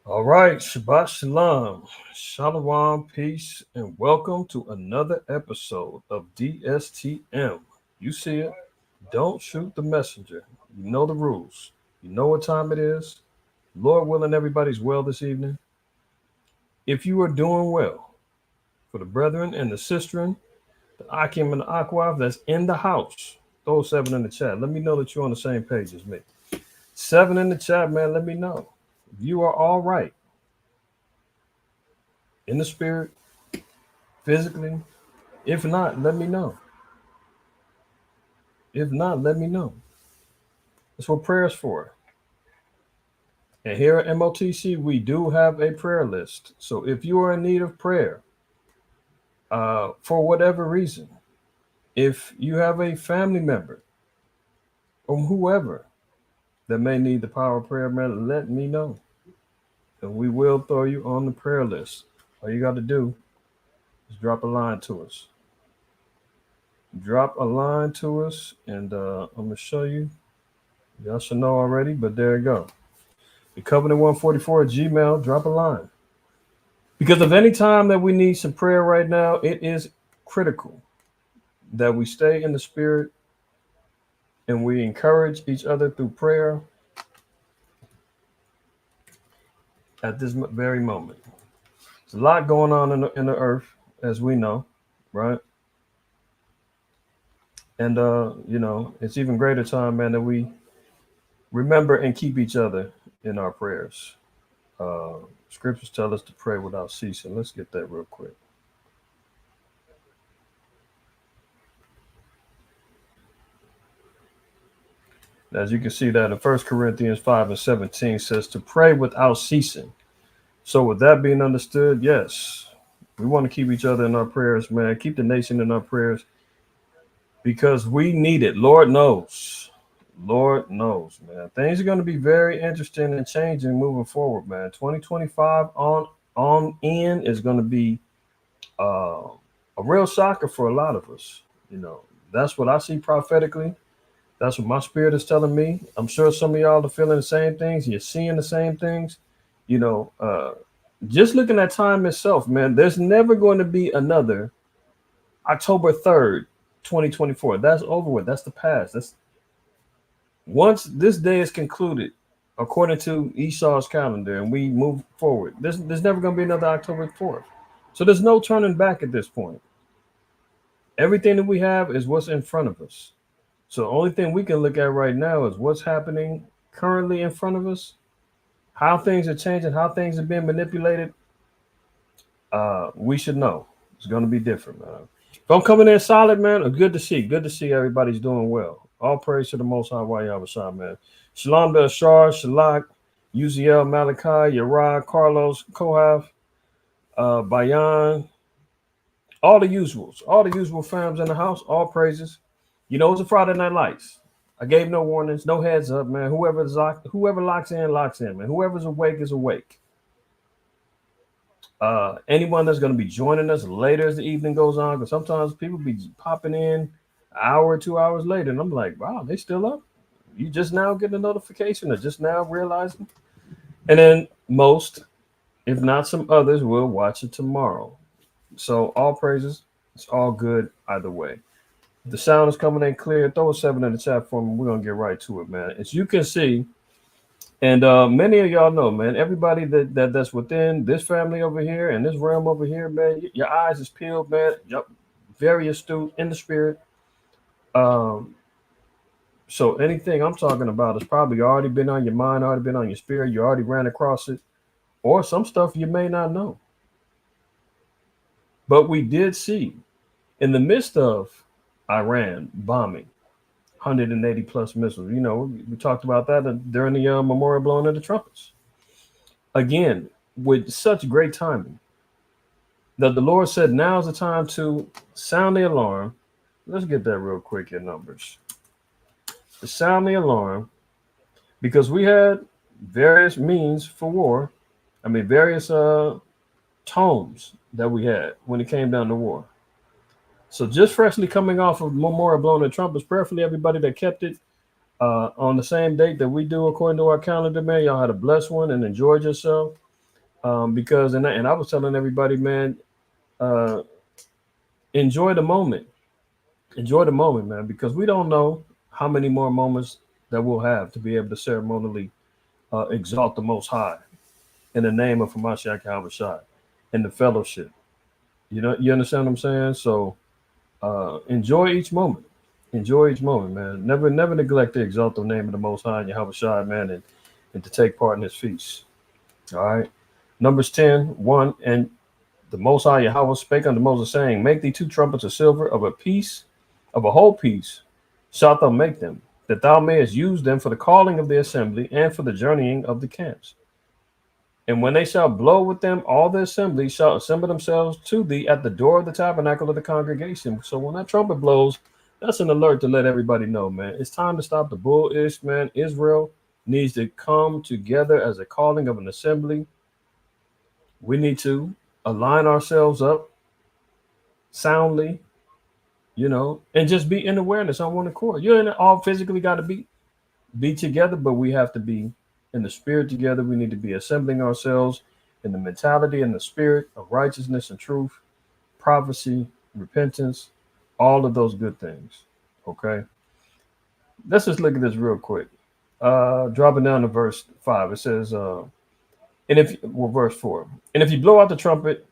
All right, Shabbat Shalom, Shalom, peace, and welcome to another episode of DSTM. You see it, don't shoot the messenger. You know the rules. You know what time it is. Lord willing, everybody's well this evening. If you are doing well, for the brethren and the sisterin, the Akim and the Aquav that's in the house, throw seven in the chat. Let me know that you're on the same page as me. Seven in the chat, man. Let me know. If you are all right in the spirit, physically. If not, let me know. If not, let me know. That's what prayer's for. And here at MOTC, we do have a prayer list. So if you are in need of prayer, for whatever reason, if you have a family member or whoever that may need the power of prayer, man, let me know. And we will throw you on the prayer list. All you got to do is drop a line to us. Drop a line to us, and I'm going to show you. Y'all should know already, but there you go. The Covenant 144 at Gmail, drop a line. Because of any time that we need some prayer right now, it is critical that we stay in the spirit and we encourage each other through prayer at this very moment. There's a lot going on in the earth, as we know, right? And, it's even greater time, man, that we remember and keep each other in our prayers. Uh, Scriptures tell us to pray without ceasing. Let's get that real quick. As you can see that in 1 Corinthians 5 and 17 says to pray without ceasing. So with that being understood, yes, we want to keep each other in our prayers, man. Keep the nation in our prayers because we need it. Lord knows. Lord knows, man. Things are going to be very interesting and changing moving forward, man. 2025 on in is going to be uh, a real shocker for a lot of us. You know, that's what I see prophetically. That's what my spirit is telling me. I'm sure some of y'all are feeling the same things. You're seeing the same things. You know, just looking at time itself, man, there's never going to be another October 3rd, 2024. That's over with. That's the past. That's once this day is concluded, according to Esau's calendar, and we move forward. There's never going to be another October 4th. So there's no turning back at this point. Everything that we have is what's in front of us. So the only thing we can look at right now is what's happening currently in front of us, how things are changing, how things are being manipulated. We should know it's going to be different, man. If I'm coming in solid, man, good to see. Good to see everybody's doing well. All praise to the Most High Yahweh, man. Shalom Belshazzar, Shalak, Uziel, Malachi, Yara, Carlos, Kohath, Bayan, all the usual fams in the house, all praises. You know, it's a Friday Night Lights. I gave no warnings, no heads up, man. Whoever locks in, man. Whoever's awake is awake. Anyone that's going to be joining us later as the evening goes on, because sometimes people be popping in an hour or 2 hours later, and I'm like, wow, they still up? You just now getting a notification or just now realizing? And then most, if not some others, will watch it tomorrow. So all praises. It's all good either way. If the sound is coming in clear, throw a seven in the chat for me. We're going to get right to it, man. As you can see, and many of y'all know, man, everybody that's within this family over here and this realm over here, man, your eyes is peeled, man. Yep, very astute in the spirit. Um, so anything I'm talking about has probably already been on your mind, already been on your spirit. You already ran across it, or some stuff you may not know. But we did see in the midst of Iran bombing 180 plus missiles. You know, we talked about that during the memorial blowing of the trumpets. Again, with such great timing, that the Lord said, now's the time to sound the alarm. Let's get that real quick in numbers. To sound the alarm, because we had various means for war. I mean, various tones that we had when it came down to war. So just freshly coming off of memorial blowing the trumpets, prayerfully everybody that kept it on the same date that we do according to our calendar, man, y'all had a blessed one and enjoyed yourself. Because and I was telling everybody, man, uh, enjoy the moment, enjoy the moment, man, because we don't know how many more moments that we'll have to be able to ceremonially exalt the Most High in the name of Hamashiach Yahushua in the fellowship. You know, you understand what I'm saying? So enjoy each moment. Enjoy each moment, man. Never neglect to exalt the name of the Most High and Yahushua, man, and to take part in His feasts. All right. Numbers 10:1, and the Most High Yahweh spake unto Moses, saying, make thee two trumpets of silver of a piece, of a whole piece, shalt thou make them, that thou mayest use them for the calling of the assembly and for the journeying of the camps. And when they shall blow with them, all the assembly shall assemble themselves to thee at the door of the tabernacle of the congregation. So when that trumpet blows, that's an alert to let everybody know, man. It's time to stop the bullish, man. Israel needs to come together as a calling of an assembly. We need to align ourselves up soundly, and just be in awareness on one accord. You ain't all physically got to be together, but we have to be in the spirit together. We need to be assembling ourselves in the mentality and the spirit of righteousness and truth, prophecy, repentance, all of those good things. Okay. Let's just look at this real quick. Dropping down to verse 5, it says, verse 4, and if you blow out the trumpet,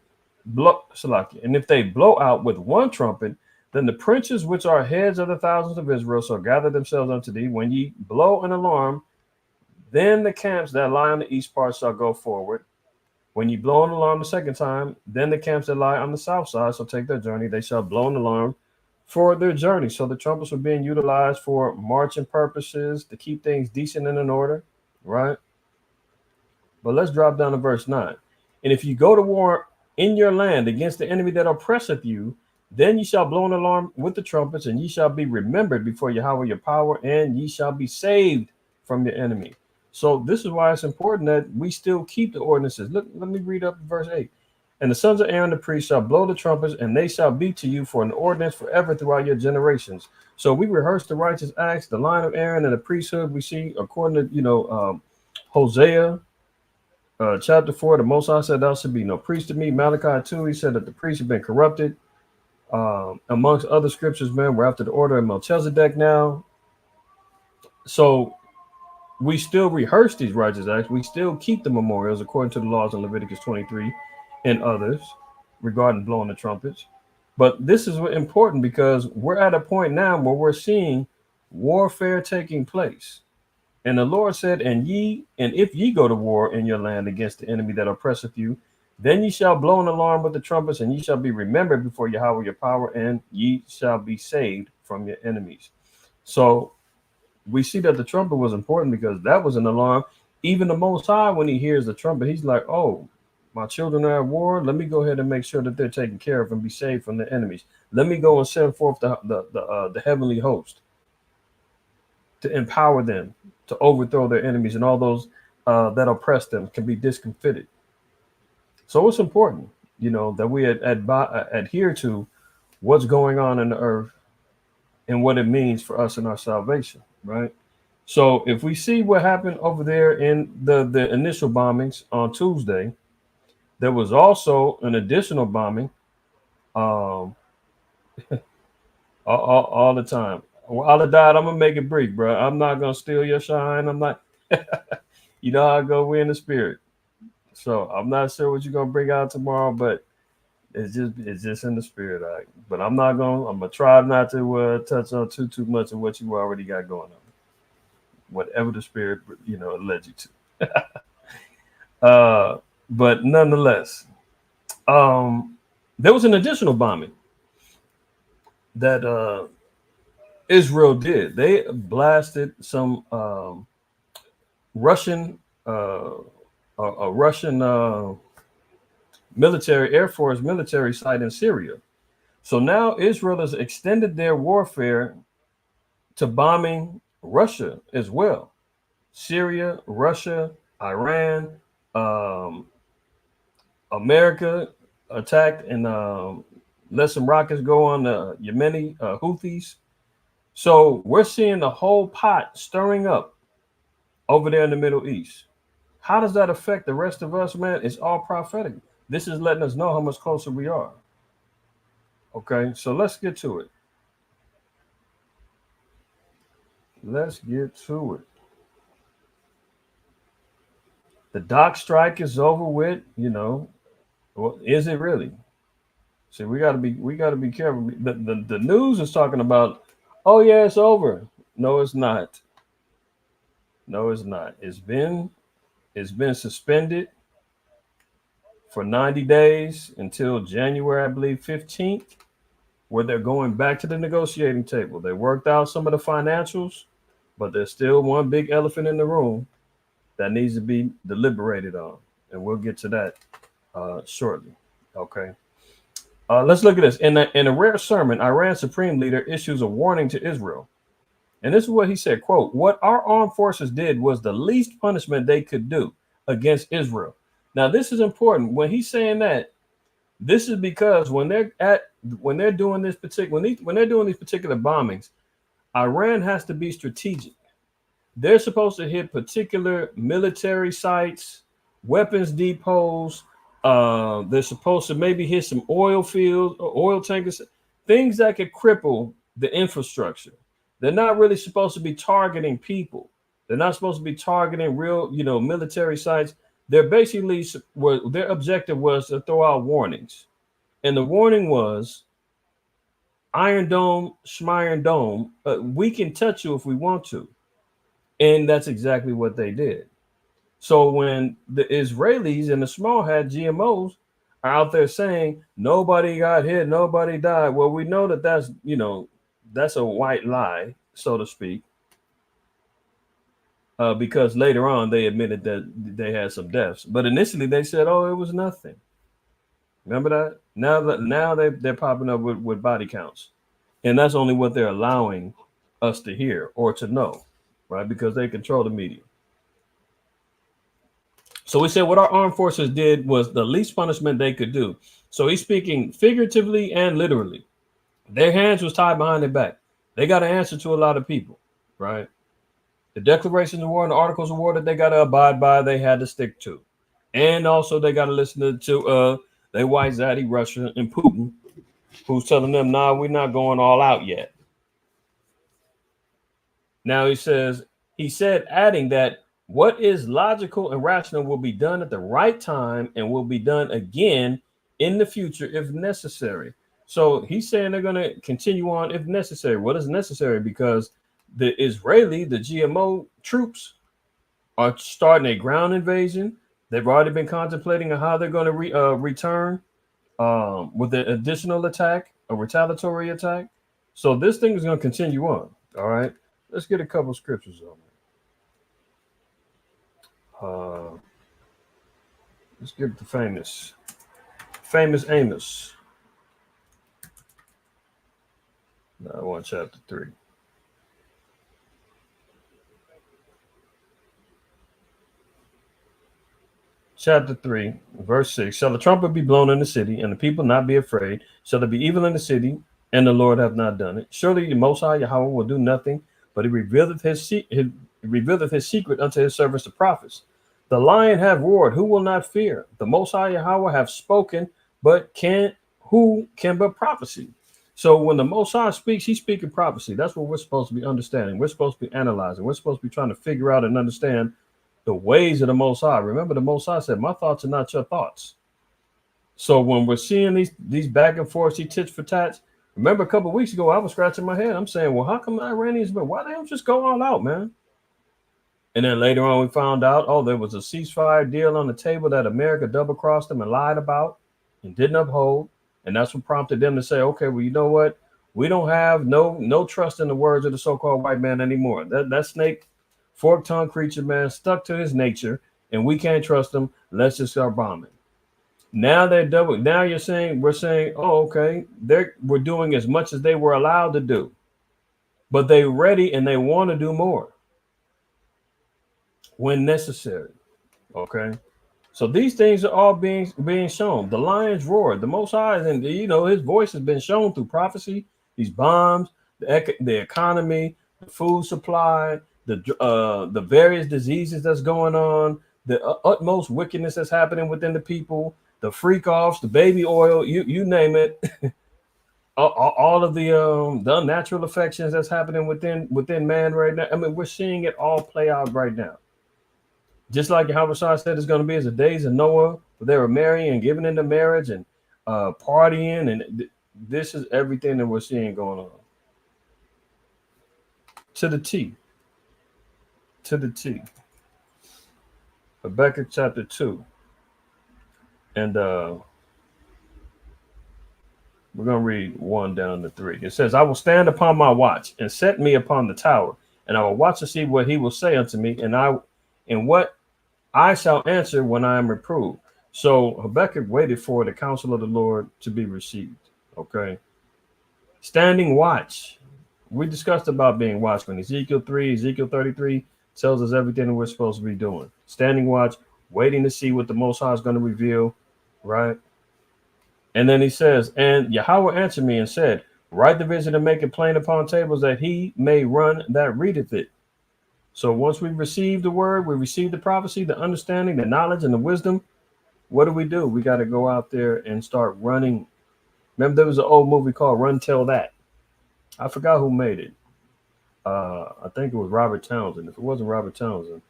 Salaki, and if they blow out with one trumpet, then the princes which are heads of the thousands of Israel shall gather themselves unto thee. When ye blow an alarm, then the camps that lie on the east part shall go forward. When ye blow an alarm the second time, then the camps that lie on the south side shall take their journey. They shall blow an alarm for their journey. So the trumpets were being utilized for marching purposes, to keep things decent and in order, right? But let's drop down to verse 9. And if you go to war in your land against the enemy that oppresseth you, then ye shall blow an alarm with the trumpets, and ye shall be remembered before Yahweh your power, and ye shall be saved from your enemy. So this is why it's important that we still keep the ordinances. Look, let me read up verse 8. And the sons of Aaron the priest shall blow the trumpets, and they shall be to you for an ordinance forever throughout your generations. So we rehearse the righteous acts, the line of Aaron and the priesthood. We see according to Hosea chapter 4, the Most High said, thou should be no priest to me. Malachi 2, he said that the priests have been corrupted. Amongst other scriptures, man, we're after the order of Melchizedek now. So we still rehearse these righteous acts. We still keep the memorials according to the laws in Leviticus 23 and others regarding blowing the trumpets. But this is important because we're at a point now where we're seeing warfare taking place. And the Lord said, and if ye go to war in your land against the enemy that oppresseth you, then ye shall blow an alarm with the trumpets, and ye shall be remembered before Yahweh your power, and ye shall be saved from your enemies. So we see that the trumpet was important because that was an alarm. Even the Most High, when he hears the trumpet, he's like, oh, my children are at war. Let me go ahead and make sure that they're taken care of and be saved from the enemies. Let me go and send forth the heavenly host to empower them to overthrow their enemies, and all those that oppress them can be discomfited. So it's important, that we adhere to what's going on in the earth and what it means for us in our salvation, right? So if we see what happened over there in the initial bombings on Tuesday, there was also an additional bombing all the time. Well, died. I'm gonna make it brief, bro. I'm not gonna steal your shine. I'm not. You know how I go. We're in the spirit. So I'm not sure what you're gonna bring out tomorrow, but it's just in the spirit. All right? But I'm gonna try not to touch on too much of what you already got going on. Whatever the spirit led you to. But nonetheless, there was an additional bombing that Israel did. They blasted some Russian a Russian military Air Force military site in Syria. So now Israel has extended their warfare to bombing Russia as well. Syria, Russia, Iran, America attacked and let some rockets go on the Yemeni Houthis. So we're seeing the whole pot stirring up over there in the Middle East. How does that affect the rest of us, man? It's all prophetic. This is letting us know how much closer we are. Okay, so let's get to it. Let's get to it. The dock strike is over with. Well, is it really? See, we gotta be careful. The news is talking about, oh yeah, it's over. No, it's not. No, it's not. It's been suspended for 90 days until January, I believe, 15th, where they're going back to the negotiating table. They worked out some of the financials, but there's still one big elephant in the room that needs to be deliberated on, and we'll get to that shortly. Okay. Let's look at this. In a rare sermon, Iran's supreme leader issues a warning to Israel. And this is what he said, quote, "What our armed forces did was the least punishment they could do against Israel." Now, this is important. When he's saying that, this is because when they're doing this particular when they're doing these particular bombings, Iran has to be strategic. They're supposed to hit particular military sites, weapons depots. They're supposed to maybe hit some oil fields or oil tankers, things that could cripple the infrastructure. They're not really supposed to be targeting people. They're not supposed to be targeting real, military sites. They're basically their objective was to throw out warnings, and the warning was Iron Dome, Schmiron Dome. We can touch you if we want to. And that's exactly what they did. So when the Israelis and the small hat GMOs are out there saying nobody got hit, nobody died, well, we know that that's a white lie, so to speak, because later on they admitted that they had some deaths. But initially they said, "Oh, it was nothing." Remember that? Now they're popping up with body counts, and that's only what they're allowing us to hear or to know, right? Because they control the media. So we said what our armed forces did was the least punishment they could do. So he's speaking figuratively and literally. Their hands was tied behind their back. They got to answer to a lot of people, right? The declarations of war and the articles of war that they got to abide by, they had to stick to. And also they got to listen to they white zaddy Russia and Putin, who's telling them, "Nah, we're not going all out yet." Now he said, adding that what is logical and rational will be done at the right time and will be done again in the future if necessary. So he's saying they're going to continue on if necessary. What is necessary? Because the GMO troops are starting a ground invasion. They've already been contemplating how they're going to return with an additional attack, a retaliatory attack. So this thing is going to continue on. All right. Let's get a couple scriptures on it. Let's get the famous Amos. No, I want chapter 3. Chapter 3, verse 6. Shall the trumpet be blown in the city, and the people not be afraid? Shall there be evil in the city, and the Lord have not done it? Surely the Most High Yahweh will do nothing, but he revealeth his secret unto his servants the prophets. The lion hath roared, who will not fear? The Most High Yahweh have spoken, but who can but prophecy? So when the Most High speaks, he's speaking prophecy. That's what we're supposed to be understanding. We're supposed to be analyzing. We're supposed to be trying to figure out and understand the ways of the Most High. Remember, the Most High said, "My thoughts are not your thoughts." So when we're seeing these back and forth, these tits for tats, remember a couple of weeks ago, I was scratching my head. I'm saying, well, how come the Iranians, why they don't just go all out, man? And then later on, we found out, oh, there was a ceasefire deal on the table that America double-crossed them and lied about and didn't uphold. And that's what prompted them to say, okay, well, you know what? We don't have no trust in the words of the so-called white man anymore. That snake, fork-tongued creature, man, stuck to his nature, and we can't trust him. Let's just start bombing. Now they're double. Now we're saying, oh, okay, we're doing as much as they were allowed to do, but they're ready and they want to do more when necessary. Okay, so these things are all being shown. The lion's roar, the Most High, and his voice has been shown through prophecy. These bombs, the economy, the food supply, the various diseases that's going on, the utmost wickedness that's happening within the people, the freak offs, the baby oil, you name it, all of the unnatural affections that's happening within man right now. I mean, we're seeing it all play out right now. Just like Yahushua said, it's going to be as the days of Noah, where they were marrying and giving into marriage and partying, and this is everything that we're seeing going on to the T, to the T. Habakkuk chapter 2, and we're going to read 1 down to 3. It says, I will stand upon my watch and set me upon the tower, and I will watch to see what he will say unto me, and what I shall answer when I am reproved. So Habakkuk waited for the counsel of the Lord to be received. Okay. Standing watch. We discussed about being watchmen. Ezekiel 3, Ezekiel 33 tells us everything that we're supposed to be doing. Standing watch, waiting to see what the Most High is going to reveal, right? And then he says, and Yahweh answered me and said, write the vision and make it plain upon tables that he may run that readeth it. So once we receive the word, we receive the prophecy, the understanding, the knowledge, and the wisdom, what do? We got to go out there and start running. Remember, there was an old movie called Run Tell That. I forgot who made it. I think it was Robert Townsend. If it wasn't Robert Townsend,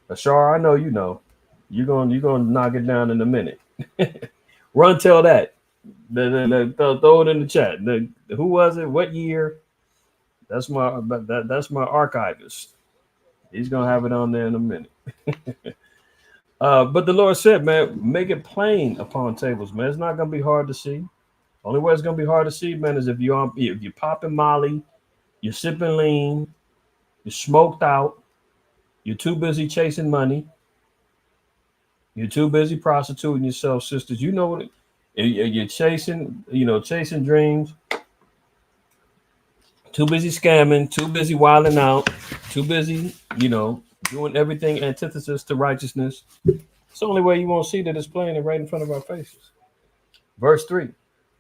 Ashar, I know you know. You're gonna knock it down in a minute. Run Tell That. Throw it in the chat. Who was it? What year? That's my archivist. He's gonna have it on there in a minute. But the Lord said, man, make it plain upon tables, man. It's not gonna be hard to see. Only way it's gonna be hard to see, man, is if you're popping Molly, you're sipping lean, you're smoked out, you're too busy chasing money, you're too busy prostituting yourself, sisters. You know what? You're chasing, chasing dreams. Too busy scamming, too busy wilding out, too busy, doing everything antithesis to righteousness. It's the only way you won't see that it's playing it right in front of our faces. Verse 3.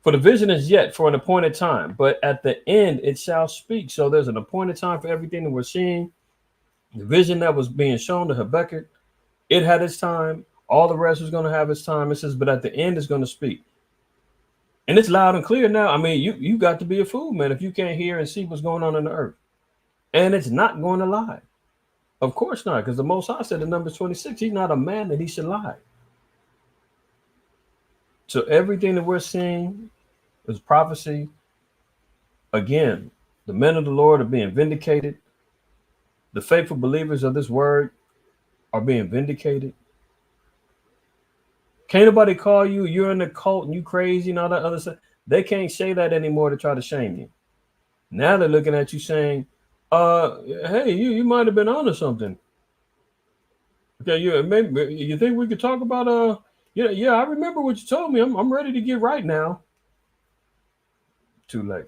For the vision is yet for an appointed time, but at the end it shall speak. So there's an appointed time for everything that we're seeing. The vision that was being shown to Habakkuk, it had its time. All the rest was going to have its time. It says, but at the end it's going to speak. And it's loud and clear now. I mean, you got to be a fool, man, if you can't hear and see what's going on the earth. And it's not going to lie. Of course not, because the Most High said in Numbers 26, he's not a man that he should lie. So everything that we're seeing is prophecy. Again, the men of the Lord are being vindicated. The faithful believers of this word are being vindicated. Can't nobody call you, you're in the cult and you crazy and all that other stuff. They can't say that anymore to try to shame you. Now they're looking at you saying, hey, you might have been onto something. Okay, maybe you think we could talk about yeah, I remember what you told me. I'm ready to get right now. Too late.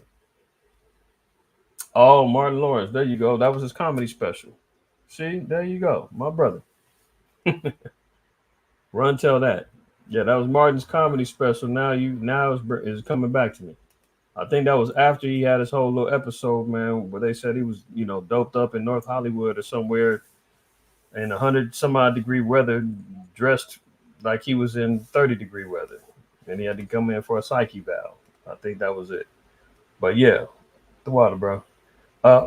Oh, Martin Lawrence, there you go. That was his comedy special. See, there you go, my brother. Run Tell That. Yeah, that was Martin's comedy special. Now is coming back to me. I think that was after he had his whole little episode, man, where they said he was, doped up in North Hollywood or somewhere in 100 some odd degree weather, dressed like he was in 30-degree weather, and he had to come in for a psyche valve. I think that was it. But yeah, the water, bro.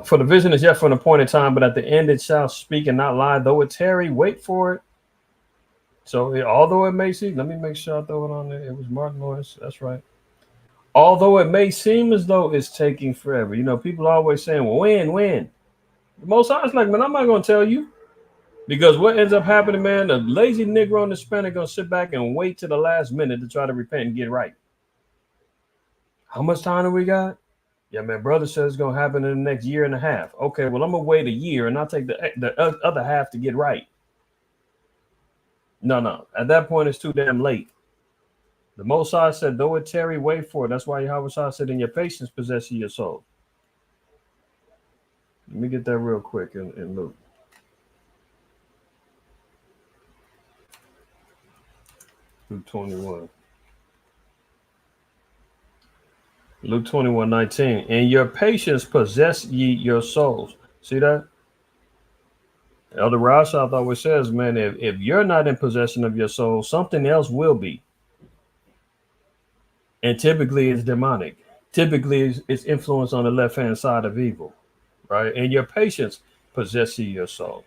For the vision is yet for an appointed time, but at the end it shall speak and not lie. Though it tarry, wait for it. So although it may seem, let me make sure I throw it on there. It was Martin Lawrence. That's right. Although it may seem as though it's taking forever. People are always saying, well, when? The Most High is like, man, I'm not going to tell you. Because what ends up happening, man, the lazy Negro and the Hispanic going to sit back and wait to the last minute to try to repent and get right. How much time do we got? Yeah, man, brother says it's going to happen in the next year and a half. Okay, well, I'm going to wait a year and I'll take the other half to get right. No. At that point, it's too damn late. The Most High said, though it tarry, wait for it. That's why Yahweh said, in your patience possess your soul. Let me get that real quick in Luke. Luke 21. Luke 21:19. In your patience possess ye your souls. See that? Elder Rashad always says, man, if you're not in possession of your soul, something else will be. And typically it's demonic. Typically it's influence on the left hand side of evil, right? And your patience possessing your soul.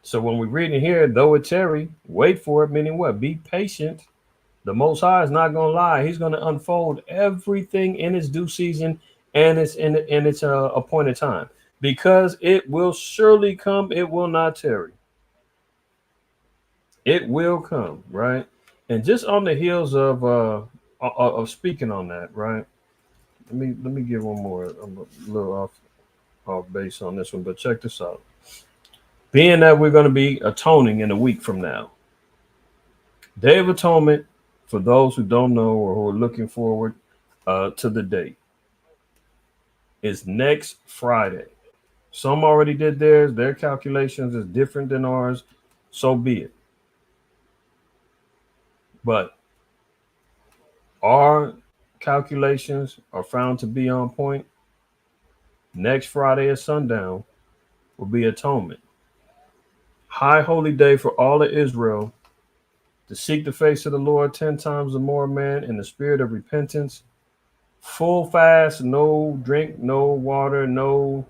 So when we read in here, though it tarry, wait for it, meaning what? Be patient. The Most High is not going to lie. He's going to unfold everything in its due season and its appointed time, because it will surely come. It will not tarry. It will come, right? And just on the heels of speaking on that, right? Let me give one more. I'm a little off base on this one, but check this out. Being that we're going to be atoning in a week from now, Day of Atonement, for those who don't know or who are looking forward to the date, is next Friday. Some already did theirs. Their calculations is different than ours. So be it. But our calculations are found to be on point. Next Friday at sundown will be atonement. High holy day for all of Israel to seek the face of the Lord 10 times or more, man, in the spirit of repentance. Full fast, no drink, no water, no.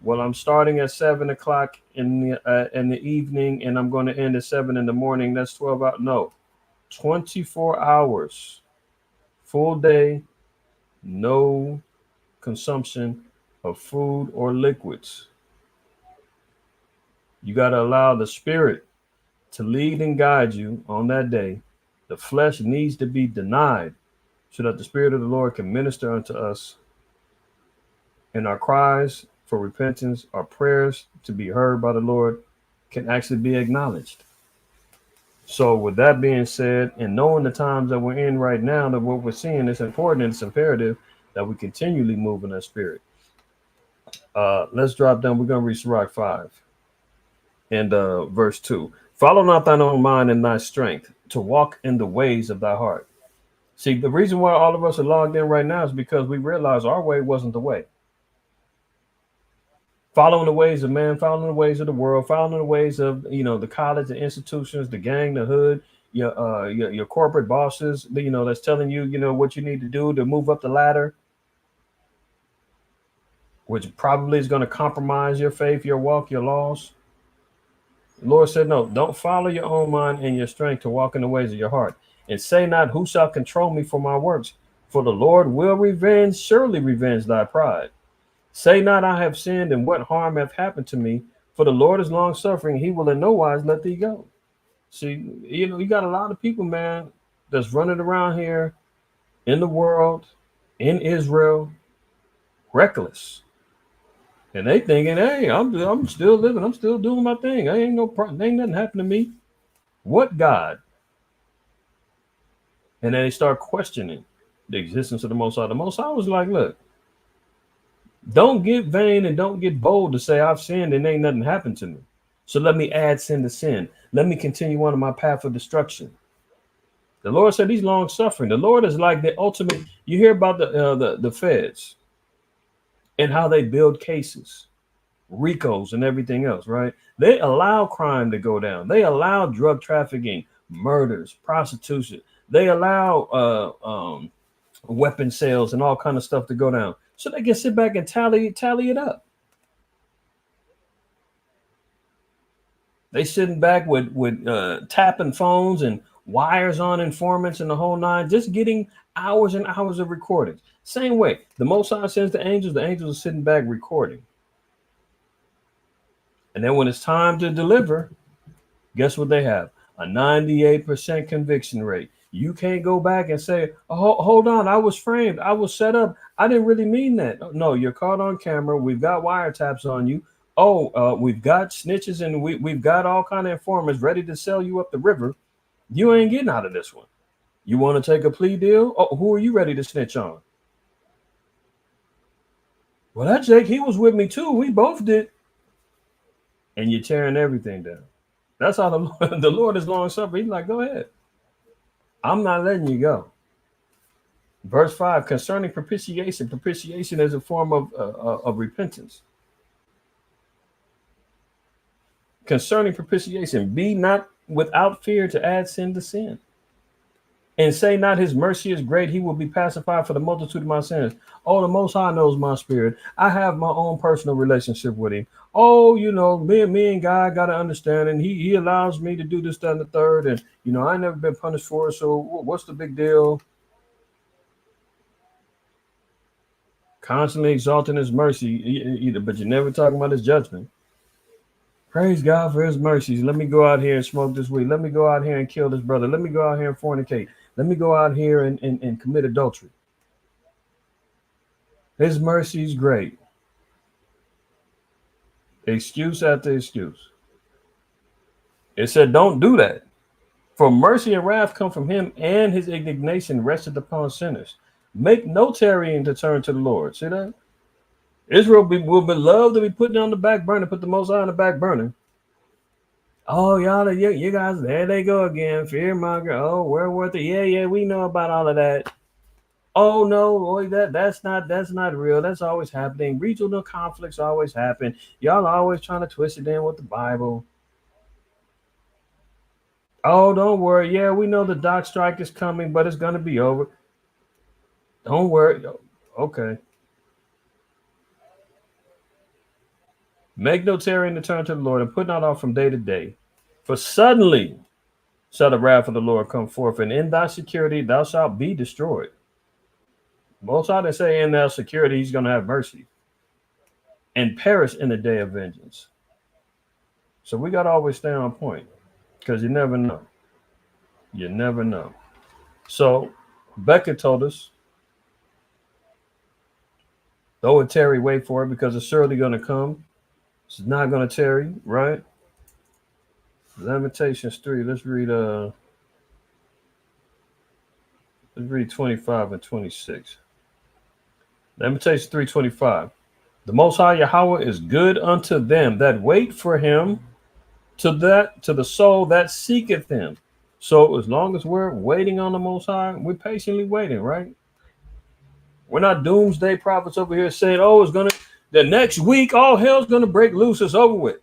Well, I'm starting at 7 o'clock in the evening, and I'm going to end at 7 in the morning. That's 12 hours. No, 24 hours, full day, no consumption of food or liquids. You got to allow the spirit to lead and guide you on that day. The flesh needs to be denied so that the spirit of the Lord can minister unto us, and our cries for repentance, our prayers to be heard by the Lord can actually be acknowledged. So with that being said, and knowing the times that we're in right now, that what we're seeing is important and it's imperative that we continually move in that spirit. Let's drop down. We're going to read Sirach 5 and verse 2. Follow not thine own mind and thy strength to walk in the ways of thy heart. See, the reason why all of us are logged in right now is because we realize our way wasn't the way. Following the ways of man, following the ways of the world, following the ways of the college, the institutions, the gang, the hood, your corporate bosses, that's telling you what you need to do to move up the ladder, which probably is going to compromise your faith, your walk, your laws. The Lord said, no, don't follow your own mind and your strength to walk in the ways of your heart. And say not, who shall control me for my works? For the Lord will revenge, surely revenge thy pride. Say not, I have sinned, and what harm hath happened to me? For the Lord is long suffering, he will in no wise let thee go. See, you got a lot of people, man, that's running around here in the world, in Israel, reckless. And they thinking, hey, I'm still living, I'm still doing my thing. I ain't no problem, ain't nothing happened to me. What God? And then they start questioning the existence of the Most High. The Most High was like, look, don't get vain and don't get bold to say I've sinned and ain't nothing happened to me. So let me add sin to sin. Let me continue on my path of destruction. The Lord said he's long suffering. The Lord is like the ultimate. You hear about the feds and how they build cases, RICOs and everything else, right? They allow crime to go down. They allow drug trafficking, murders, prostitution. They allow weapon sales and all kind of stuff to go down, so they can sit back and tally it up. They sitting back with tapping phones and wires on informants and the whole nine, just getting hours and hours of recordings. Same way, the Most High sends the angels are sitting back recording. And then when it's time to deliver, guess what they have? A 98% conviction rate. You can't go back and say, oh, hold on, I was framed, I was set up, I didn't really mean that. No, you're caught on camera. We've got wiretaps on you. Oh, we've got snitches and we've got all kind of informers ready to sell you up the river. You ain't getting out of this one. You want to take a plea deal? Oh, who are you ready to snitch on? Well, that Jake, he was with me too. We both did. And you're tearing everything down. That's how the Lord is long suffering. He's like, go ahead. I'm not letting you go. Verse 5, concerning propitiation. Propitiation is a form of repentance. concerning propitiation, be not without fear to add sin to sin. And say not his mercy is great, he will be pacified for the multitude of my sins. Oh, the Most High knows my spirit. I have my own personal relationship with him. Oh, me and God got to understand, and he allows me to do this, that, and the third. And, I never been punished for it, so what's the big deal? Constantly exalting his mercy, but you're never talking about his judgment. Praise God for his mercies. Let me go out here and smoke this weed. Let me go out here and kill this brother. Let me go out here and fornicate. Let me go out here and commit adultery. His mercy is great. Excuse after excuse. It said, don't do that. For mercy and wrath come from him, and his indignation rested upon sinners. Make no tarrying to turn to the Lord. See that? Israel will be loved to be put on the back burner, put the Most High on the back burner. Oh, y'all, you guys, there they go again. Fearmonger. Oh, we're worth it. Yeah, we know about all of that. Oh no, boy, that's not real. That's always happening. Regional conflicts always happen. Y'all are always trying to twist it in with the Bible. Oh, don't worry. Yeah, we know the dock strike is coming, but it's gonna be over. Don't worry. Okay. Make no tarrying to turn to the Lord, and put not off from day to day. For suddenly shall the wrath of the Lord come forth, and in thy security thou shalt be destroyed. Most I didn't say in thy security he's going to have mercy and perish in the day of vengeance. So we got to always stay on point, because you never know. You never know. So Becca told us, though it tarry, wait for it, because it's surely going to come. It's not going to tarry, right? Lamentations 3. Let's read 25 and 26. Lamentations 3:25. The Most High Yahweh is good unto them that wait for him, to the soul that seeketh him. So as long as we're waiting on the Most High, we're patiently waiting, right? We're not doomsday prophets over here saying, oh, the next week, all hell's gonna break loose, it's over with.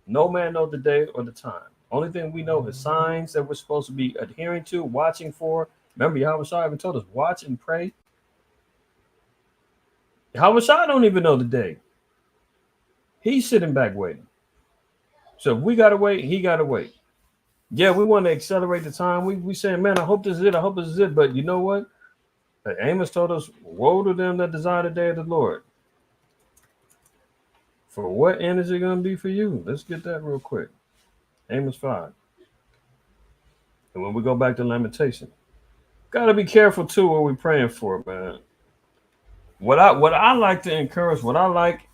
No man knows the day or the time. Only thing we know is signs that we're supposed to be adhering to, watching for. Remember, Yahweh even told us, watch and pray. Yahweh don't even know the day. He's sitting back waiting. So if we gotta wait, he gotta wait. Yeah, we want to accelerate the time. We saying, man, I hope this is it. I hope this is it. But you know what? Amos told us, woe to them that desire the day of the Lord. For what end is it going to be for you? Let's get that real quick. Amos 5. And when we go back to Lamentation, got to be careful too what we're praying for, man. What I like to encourage, what I like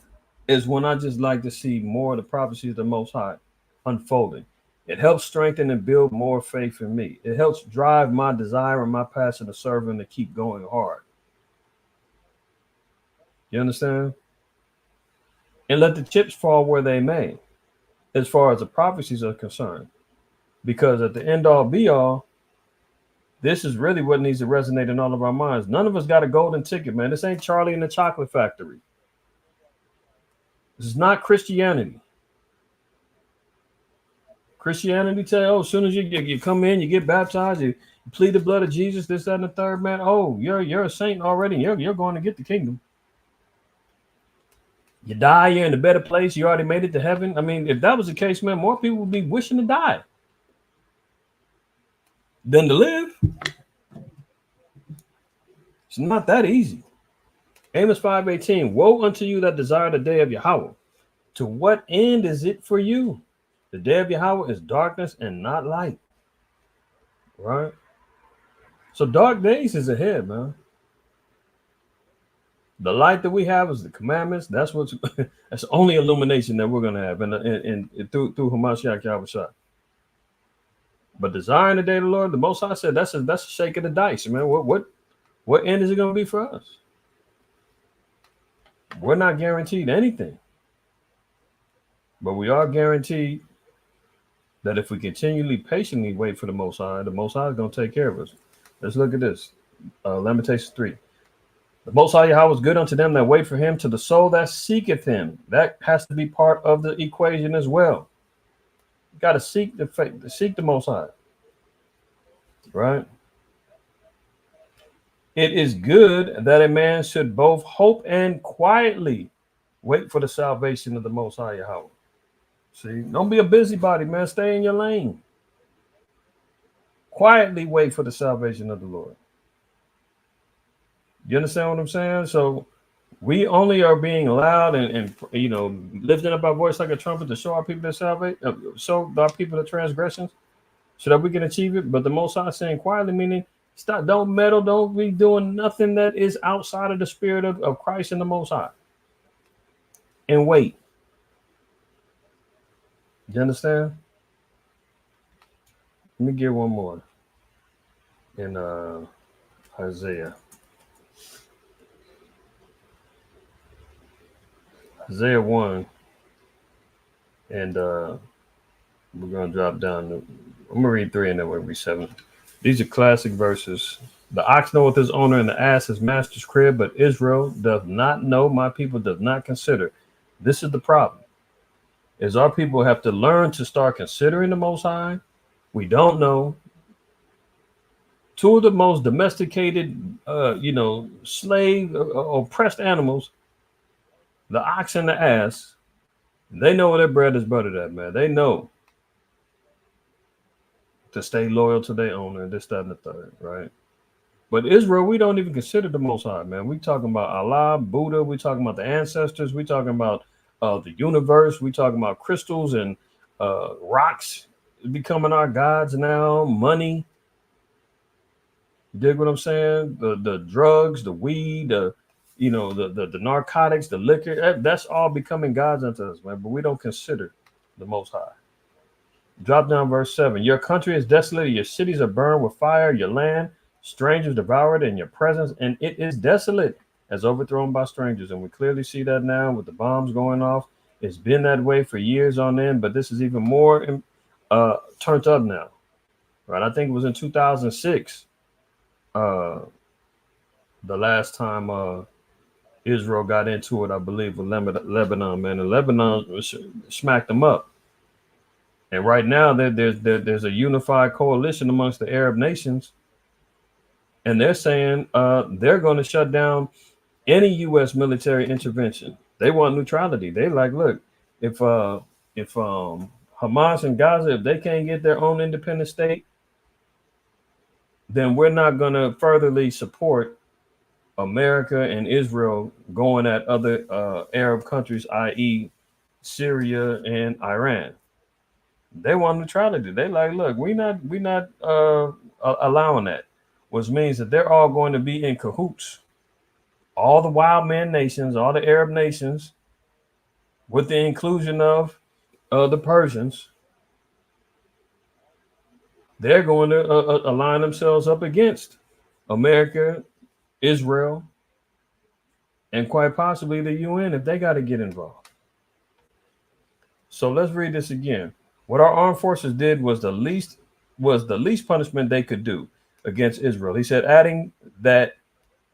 is when I just like to see more of the prophecies of the Most High unfolding. It helps strengthen and build more faith in me. It helps drive my desire and my passion to serve him to keep going hard. You understand? And let the chips fall where they may, as far as the prophecies are concerned. Because at the end all be all, this is really what needs to resonate in all of our minds. None of us got a golden ticket, man. This ain't Charlie and the Chocolate Factory. This is not Christianity. Christianity tell you, oh, as soon as you come in, you get baptized, you plead the blood of Jesus, this, that, and the third, man. Oh, you're a saint already. You're going to get the kingdom. You die, you're in a better place. You already made it to heaven. I mean, if that was the case, man, more people would be wishing to die than to live. It's not that easy. Amos 5:18. Woe unto you that desire the day of Yahweh. To what end is it for you? The day of Yahweh is darkness and not light. Right? So dark days is ahead, man. The light that we have is the commandments. That's that's the only illumination that we're gonna have, and through Hamashiach Yahweh. But desiring the day of the Lord, the Most High said that's a shake of the dice, man. What end is it gonna be for us? We're not guaranteed anything, but we are guaranteed that if we continually patiently wait for the Most High is going to take care of us. Let's look at this. Lamentations 3. The Most High Yahweh is good unto them that wait for him, to the soul that seeketh him. That has to be part of the equation as well. You got to seek the faith, seek the Most High, right? It is good that a man should both hope and quietly wait for the salvation of the Most High Yahweh. See, don't be a busybody, man. Stay in your lane. Quietly wait for the salvation of the Lord. You understand what I'm saying? So we only are being loud and lifting up our voice like a trumpet to show our people their salvation, show our people the transgressions, so that we can achieve it. But the Most High saying quietly, meaning stop, don't meddle, don't be doing nothing that is outside of the spirit of Christ and the Most High. And wait. You understand? Let me get one more in Isaiah. Isaiah 1. And we're going to drop down. I'm going to read 3 and then we'll read 7. These are classic verses. The ox knoweth his owner and the ass his master's crib, but Israel doth not know, my people does not consider. This is the problem, is our people have to learn to start considering the Most High. We don't know. Two of the most domesticated, slave, oppressed animals, the ox and the ass, they know where their bread is buttered at, man. They know to stay loyal to their owner, this, that, and the third, right? But Israel, we don't even consider the Most High, man. We talking about Allah, Buddha. We talking about the ancestors. We talking about the universe. We talking about crystals and rocks becoming our gods now. Money. You dig what I'm saying? The drugs, the weed, the narcotics, the liquor. That's all becoming gods unto us, man. But we don't consider the Most High. Drop down verse 7. Your country is desolate. Your cities are burned with fire. Your land, strangers devoured in your presence, and it is desolate as overthrown by strangers. And we clearly see that now with the bombs going off. It's been that way for years on end, but this is even more turned up now, right? I think it was in 2006, the last time Israel got into it, I believe, with Lebanon, man. And Lebanon smacked them up. And right now, there's a unified coalition amongst the Arab nations. And they're saying they're going to shut down any U.S. military intervention. They want neutrality. They like, look, if Hamas and Gaza, if they can't get their own independent state, then we're not going to furtherly support America and Israel going at other Arab countries, i.e. Syria and Iran. They want neutrality. They like, look, we're not allowing that, which means that they're all going to be in cahoots. All the wild man nations, all the Arab nations, with the inclusion of the Persians, they're going to align themselves up against America, Israel, and quite possibly the UN if they got to get involved. So let's read this again. What our armed forces did was the least punishment they could do against Israel. He said, adding that,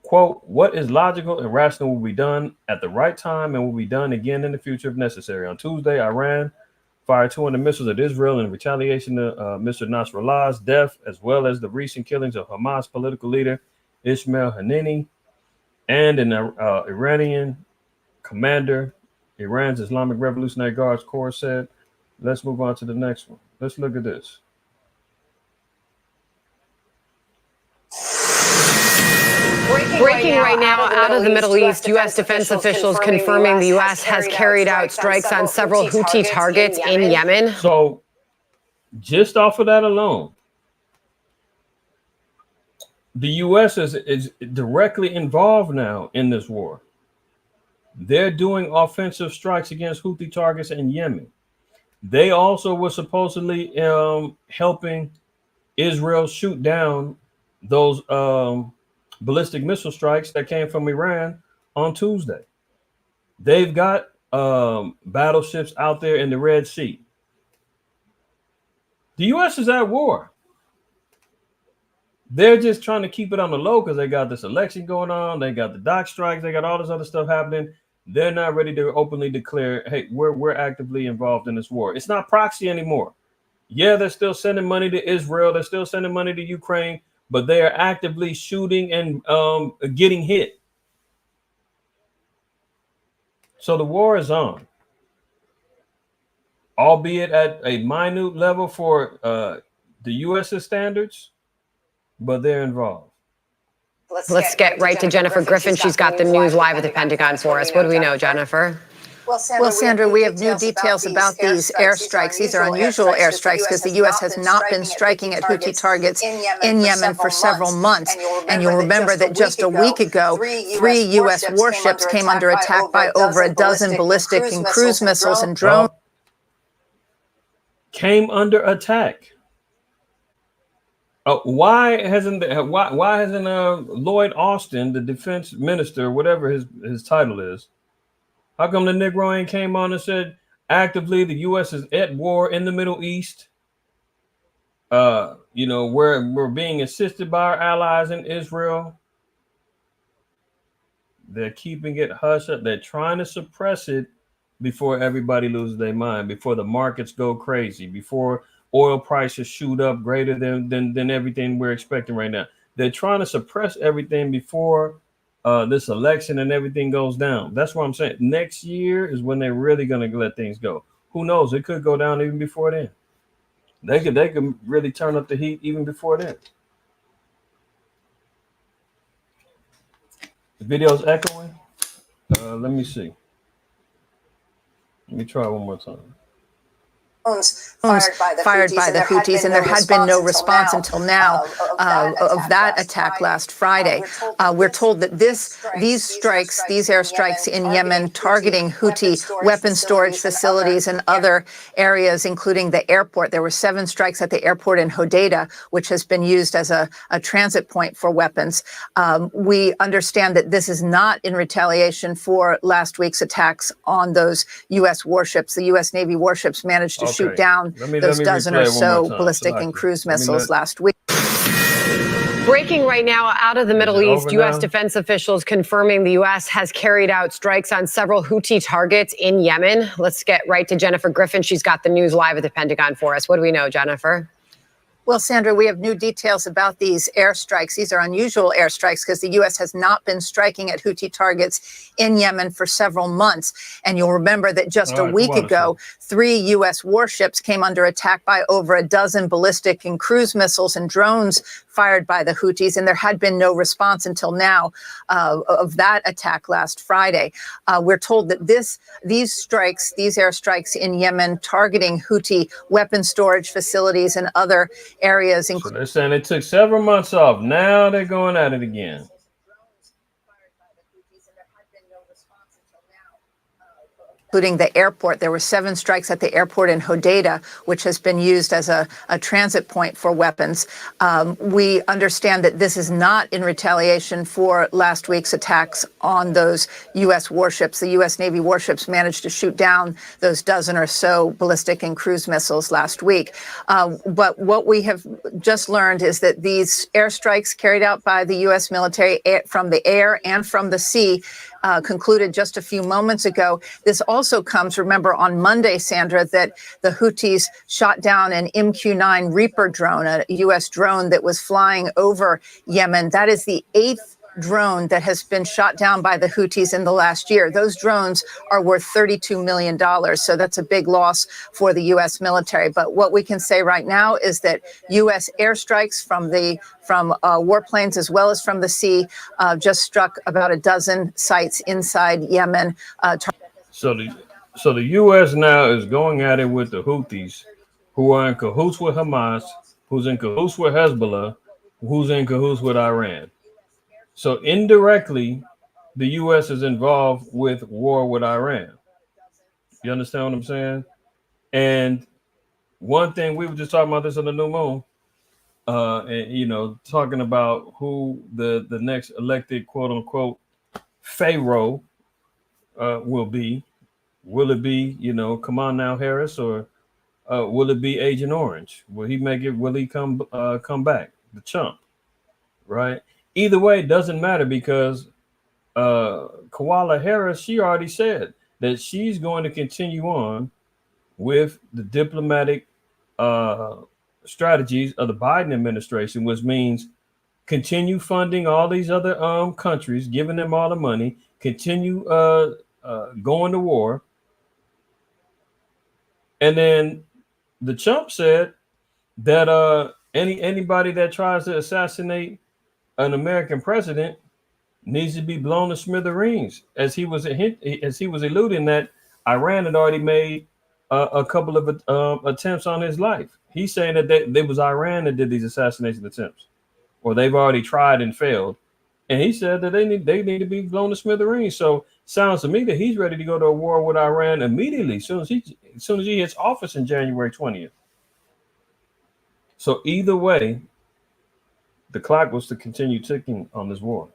quote, what is logical and rational will be done at the right time and will be done again in the future if necessary. On Tuesday, Iran fired 200 missiles at Israel in retaliation to Mr. Nasrallah's death, as well as the recent killings of Hamas political leader Ismail Haniyeh and an Iranian commander, Iran's Islamic Revolutionary Guards Corps said. Let's move on to the next one. Let's look at this. Breaking right now out of the Middle East, U.S. defense officials confirming the U.S. has carried out strikes on several Houthi targets in Yemen. So just off of that alone, the U.S. is directly involved now in this war. They're doing offensive strikes against Houthi targets in Yemen. They also were supposedly helping Israel shoot down those ballistic missile strikes that came from Iran on Tuesday. They've got battleships out there in the Red Sea. The U.S. is at war. They're just trying to keep it on the low because they got this election going on. They got the dock strikes. They got all this other stuff happening. They're not ready to openly declare, hey, we're actively involved in this war. It's not proxy anymore. Yeah, they're still sending money to Israel. They're still sending money to Ukraine, but they are actively shooting and getting hit. So the war is on, albeit at a minute level for the U.S.'s standards, but they're involved. Let's get right to Jennifer Griffin. She's got the news live at the Pentagon for us. What do we know, Jennifer? Well, Sandra, we have new details about these airstrikes. These are unusual airstrikes because the U.S. has not been striking at Houthi targets in Yemen for several months. And you'll remember that just a week ago, 3 U.S. warships came under attack by over a dozen ballistic and cruise missiles and drones. Came under attack. Why hasn't Lloyd Austin, the defense minister, whatever his title is, how come the Negro ain't came on and said actively the U.S. is at war in the Middle East? We're being assisted by our allies in Israel. They're keeping it hush up. They're trying to suppress it before everybody loses their mind, before the markets go crazy, before oil prices shoot up greater than everything we're expecting right now. They're trying to suppress everything before this election and everything goes down. That's what I'm saying. Next year is when they're really going to let things go. Who knows? It could go down even before then. They could really turn up the heat even before then. The video's echoing. Let me see. Let me try one more time. Fired by the Houthis, and there had been no response until now of that attack last Friday. We're told that these airstrikes in Yemen targeting Houthi weapon storage facilities and other areas, including the airport. There were 7 strikes at the airport in Hodeidah, which has been used as a transit point for weapons. We understand that this is not in retaliation for last week's attacks on those U.S. warships. The U.S. Navy warships managed to shoot down those dozen or so ballistic and cruise missiles last week. Breaking right now out of the Middle East, U.S. defense officials confirming the U.S. has carried out strikes on several Houthi targets in Yemen. Let's get right to Jennifer Griffin. She's got the news live at the Pentagon for us. What do we know, Jennifer? Well, Sandra, we have new details about these airstrikes. These are unusual airstrikes because the U.S. has not been striking at Houthi targets in Yemen for several months. And you'll remember that just a week ago, 3 U.S. warships came under attack by over a dozen ballistic and cruise missiles and drones fired by the Houthis. And there had been no response until now of that attack last Friday. We're told that these airstrikes in Yemen targeting Houthi weapon storage facilities and other areas. So they're saying it took several months off. Now they're going at it again. Including the airport. There were 7 strikes at the airport in Hodeidah, which has been used as a transit point for weapons. We understand that this is not in retaliation for last week's attacks on those U.S. warships. The U.S. Navy warships managed to shoot down those dozen or so ballistic and cruise missiles last week. But what we have just learned is that these airstrikes carried out by the U.S. military from the air and from the sea concluded just a few moments ago. This also comes, remember, on Monday, Sandra, that the Houthis shot down an MQ-9 Reaper drone, a U.S. drone that was flying over Yemen. That is the 8th drone that has been shot down by the Houthis in the last year. Those drones are worth $32 million. So that's a big loss for the U.S. military. But what we can say right now is that U.S. airstrikes from warplanes as well as from the sea just struck about a dozen sites inside Yemen. So the U.S. now is going at it with the Houthis, who are in cahoots with Hamas, who's in cahoots with Hezbollah, who's in cahoots with Iran. So indirectly, the U.S. is involved with war with Iran. You understand what I'm saying? And one thing, we were just talking about this on the new moon, and talking about who the next elected quote unquote pharaoh will be. Will it be, come on now, Harris, or will it be Agent Orange? Will he make it? Will he come back, the chump? Right. Either way, it doesn't matter because Kamala Harris, she already said that she's going to continue on with the diplomatic strategies of the Biden administration, which means continue funding all these other countries, giving them all the money, continue going to war. And then the Trump said that anybody that tries to assassinate an American president needs to be blown to smithereens, as he was alluding that Iran had already made a couple of attempts on his life. He's saying that they was Iran that did these assassination attempts, or they've already tried and failed. And he said that they need to be blown to smithereens. So sounds to me that he's ready to go to a war with Iran immediately, as soon as he hits office in January 20th. So either way, the clock was to continue ticking on this war.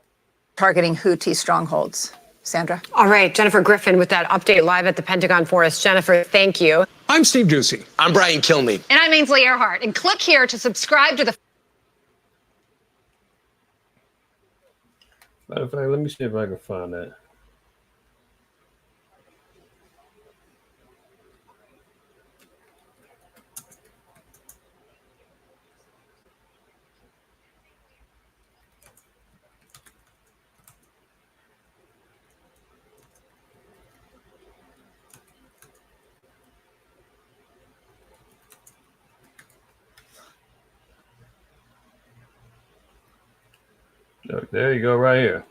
Targeting Houthi strongholds. Sandra? All right, Jennifer Griffin with that update live at the Pentagon Forest. Jennifer, thank you. I'm Steve Doocy. I'm Brian Kilmeade. And I'm Ainsley Earhart. And click here to subscribe to the... Matter of fact, let me see if I can find that. Look, there you go, right here.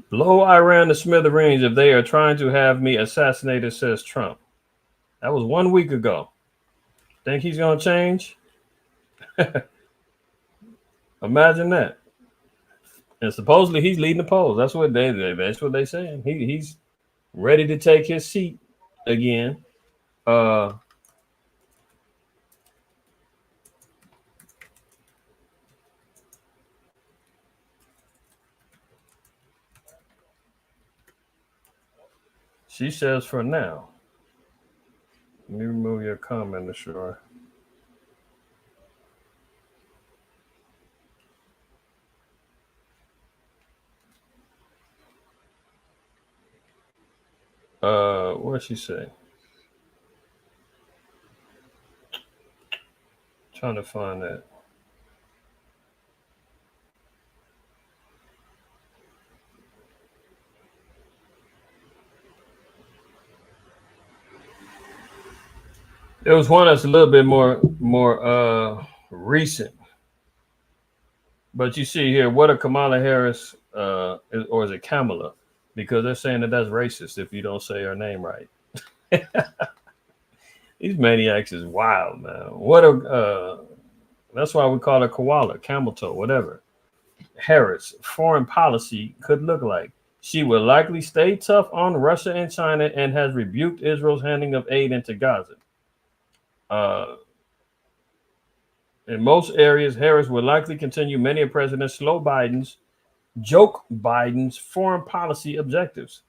Blow Iran to smithereens if they are trying to have me assassinated, says Trump. That was 1 week ago. Think he's going to change? Imagine that. And supposedly he's leading the polls. That's what they're saying. He's ready to take his seat again. She says for now. Let me remove your comment, Ashura. What'd she say? Trying to find that. There was one that's a little bit more recent. But you see here, what a Kamala Harris, or is it Kamala? Because they're saying that that's racist if you don't say her name right. These maniacs is wild, man. That's why we call her koala, camel toe, whatever. Harris, foreign policy could look like. She will likely stay tough on Russia and China and has rebuked Israel's handing of aid into Gaza. In most areas, Harris will likely continue many of President Joe Biden's foreign policy objectives.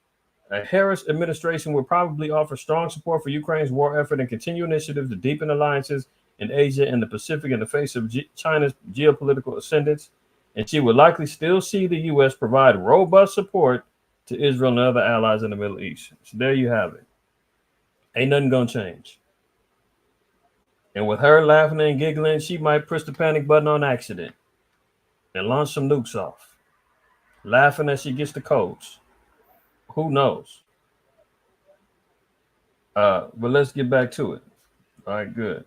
A Harris administration will probably offer strong support for Ukraine's war effort and continue initiatives to deepen alliances in Asia and the Pacific in the face of China's geopolitical ascendance. And she will likely still see the U.S. provide robust support to Israel and other allies in the Middle East. So there you have it. Ain't nothing gonna change. And with her laughing and giggling, she might push the panic button on accident and launch some nukes off, laughing as she gets the codes. Who knows? But let's get back to it. All right, good.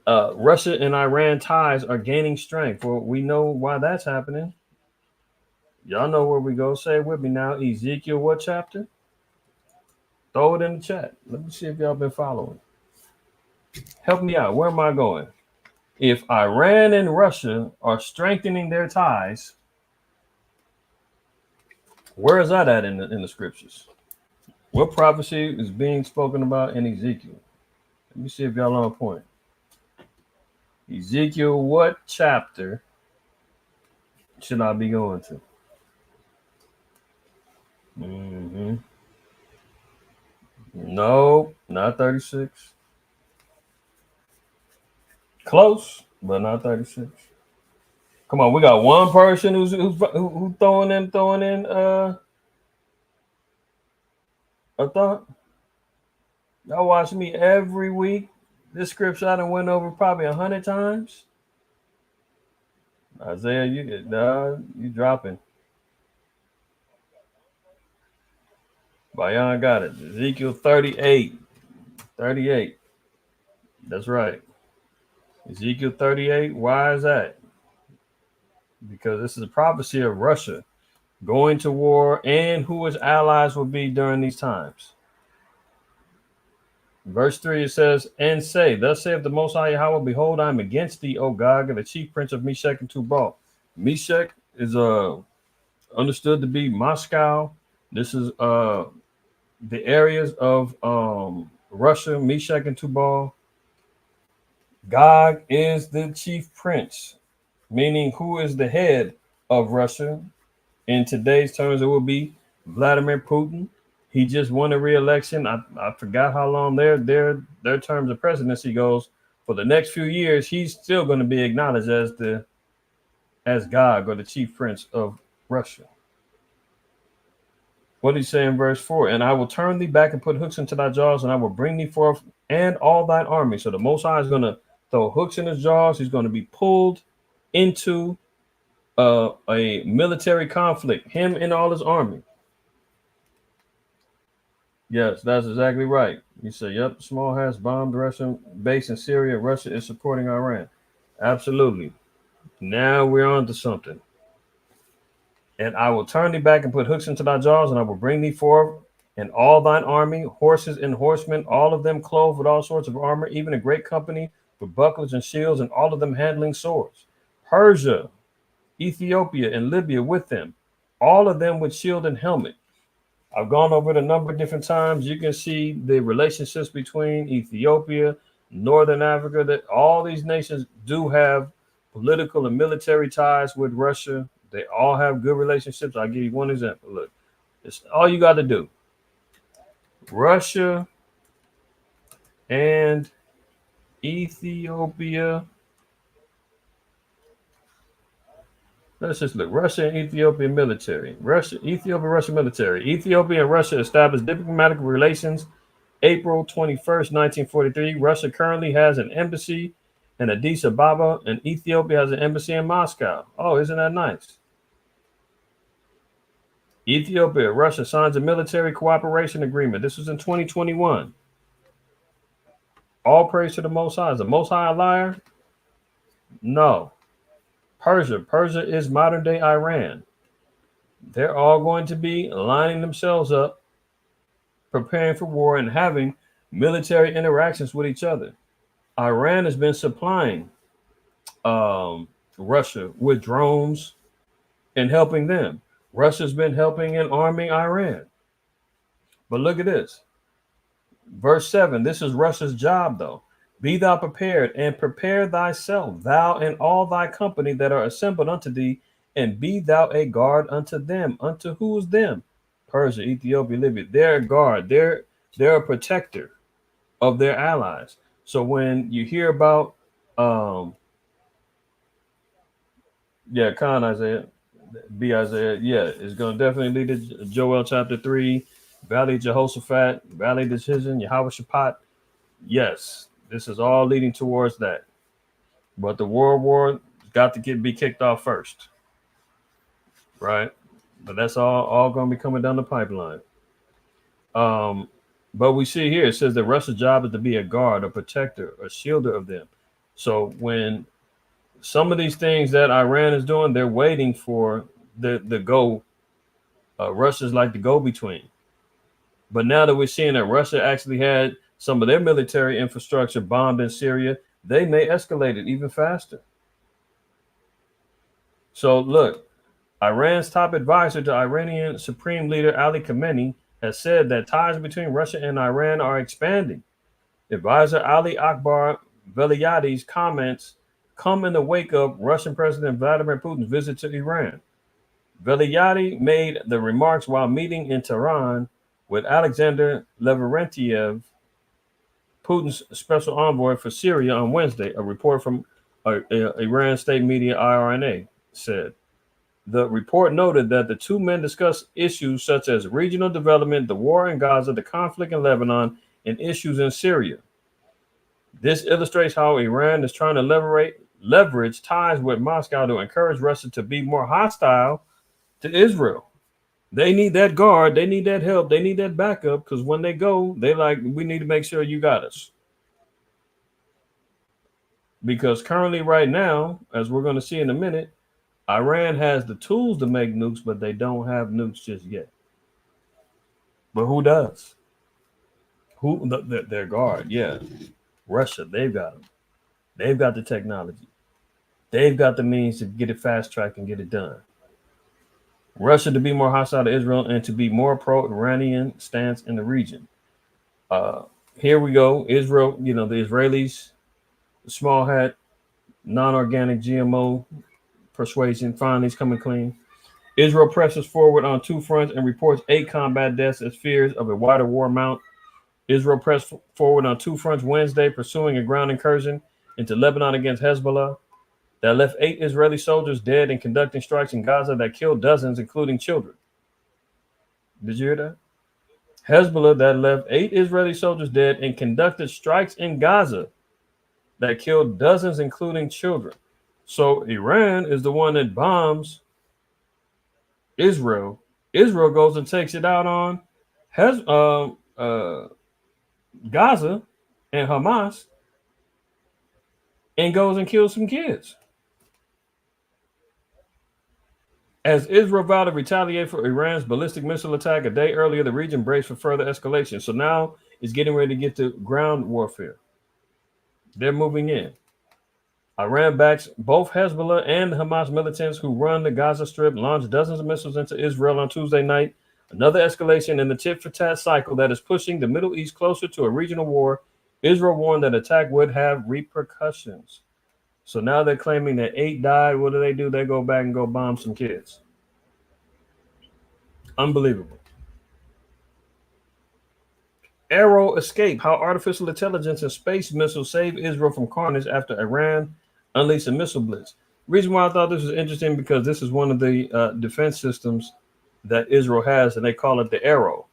Russia and Iran ties are gaining strength. Well, we know why that's happening. Y'all know where we go. Say it with me now. Ezekiel, what chapter? Throw it in the chat. Let me see if y'all been following. Help me out. Where am I going? If Iran and Russia are strengthening their ties, where is that at in the scriptures? What prophecy is being spoken about in Ezekiel? Let me see if y'all on point. Ezekiel, what chapter should I be going to? No, not 36. Close, but not 36. Come on, we got one person who's throwing in a thought. Y'all watch me every week. This scripture I done went over probably 100 times. Isaiah, you dropping. Bayan got it. Ezekiel 38. 38. That's right. Ezekiel 38. Why is that? Because this is a prophecy of Russia going to war and who its allies will be during these times. Verse 3, it says, and say, thus saith the Most High Yahweh, behold, I am against thee, O Gog, and the chief prince of Meshech and Tubal. Meshech is understood to be Moscow. This is the areas of Russia, Meshech and Tubal. Gog is the chief prince, meaning who is the head of Russia. In today's terms, it will be Vladimir Putin. He just won a re-election. I forgot how long their terms of presidency goes. For the next few years, he's still going to be acknowledged as Gog, or the chief prince of Russia. What did he say in verse 4? And I will turn thee back and put hooks into thy jaws, and I will bring thee forth and all thine army. So the Most High is going to throw hooks in his jaws. He's going to be pulled into a military conflict, him and all his army. Yes, that's exactly right. You say, yep, Small has bombed Russian base in Syria. Russia is supporting Iran. Absolutely. Now we're on to something. And I will turn thee back and put hooks into thy jaws, and I will bring thee forth and all thine army, horses and horsemen, all of them clothed with all sorts of armor, even a great company with bucklers and shields, and all of them handling swords. Persia, Ethiopia, and Libya with them, all of them with shield and helmet. I've gone over it a number of different times. You can see the relationships between Ethiopia, Northern Africa, that all these nations do have political and military ties with Russia. They all have good relationships. I'll give you one example. Look, it's all you got to do. Russia and Ethiopia. Let's just look. Russia and Ethiopia military. Russia military. Ethiopia and Russia established diplomatic relations April 21st, 1943. Russia currently has an embassy in Addis Ababa, and Ethiopia has an embassy in Moscow. Oh, isn't that nice? Ethiopia, Russia signs a military cooperation agreement. This was in 2021. All praise to the Most High. Is the Most High a liar? No. Persia is modern day Iran. They're all going to be lining themselves up, preparing for war and having military interactions with each other. Iran has been supplying Russia with drones and helping them. Russia's been helping and arming Iran. But look at this. Verse 7, this is Russia's job, though. Be thou prepared, and prepare thyself, thou and all thy company that are assembled unto thee, and be thou a guard unto them. Unto who's them? Persia, Ethiopia, Libya. They're a guard. They're a protector of their allies. So when you hear about Isaiah, it's going to definitely lead to Joel chapter 3, Valley of Jehoshaphat, Valley of Decision, Yahweh Shaphat. Yes, this is all leading towards that. But the world war got to be kicked off first. Right? But that's all going to be coming down the pipeline. But we see here, it says that Russia's job is to be a guard, a protector, a shielder of them. So when some of these things that Iran is doing, they're waiting for the go. Russia's like the go-between. But now that we're seeing that Russia actually had some of their military infrastructure bombed in Syria, they may escalate it even faster. So look, Iran's top advisor to Iranian Supreme Leader Ali Khamenei has said that ties between Russia and Iran are expanding. Advisor Ali Akbar Velayati's comments come in the wake of Russian President Vladimir Putin's visit to Iran. Velayati made the remarks while meeting in Tehran with Alexander Lavrentiev, Putin's special envoy for Syria, on Wednesday. A report from Iran state media IRNA said. The report noted that the two men discussed issues such as regional development, the war in Gaza, the conflict in Lebanon, and issues in Syria. This illustrates how Iran is trying to leverage ties with Moscow to encourage Russia to be more hostile to Israel. They need that guard. They need that help. They need that backup, because when they go, they like, we need to make sure you got us. Because currently, right now, as we're going to see in a minute, Iran has the tools to make nukes, but they don't have nukes just yet. But who does? Their guard? Yeah, Russia. They've got them. They've got the technology. They've got the means to get it fast tracked and get it done. Russia to be more hostile to Israel and to be more pro-Iranian stance in the region. Here we go. Israel, the Israelis, the small hat, non-organic GMO persuasion finally is coming clean. Israel presses forward on two fronts and reports 8 combat deaths as fears of a wider war mount. Israel pressed forward on two fronts Wednesday, pursuing a ground incursion into Lebanon against Hezbollah that left 8 Israeli soldiers dead and conducting strikes in Gaza that killed dozens, including children. Did you hear that? Hezbollah that left 8 Israeli soldiers dead and conducted strikes in Gaza that killed dozens, including children. So Iran is the one that bombs Israel. Israel goes and takes it out on Gaza and Hamas and goes and kills some kids. As Israel vowed to retaliate for Iran's ballistic missile attack a day earlier, the region braced for further escalation. So now it's getting ready to get to ground warfare. They're moving in. Iran backs both Hezbollah and Hamas militants who run the Gaza Strip, launched dozens of missiles into Israel on Tuesday night. Another escalation in the tit-for-tat cycle that is pushing the Middle East closer to a regional war. Israel warned that attack would have repercussions. So now they're claiming that 8 died. What do? They go back and go bomb some kids. Unbelievable. Arrow escape, how artificial intelligence and space missiles save Israel from carnage after Iran unleashed a missile blitz. Reason why I thought this was interesting, because this is one of the defense systems that Israel has, and they call it the Arrow.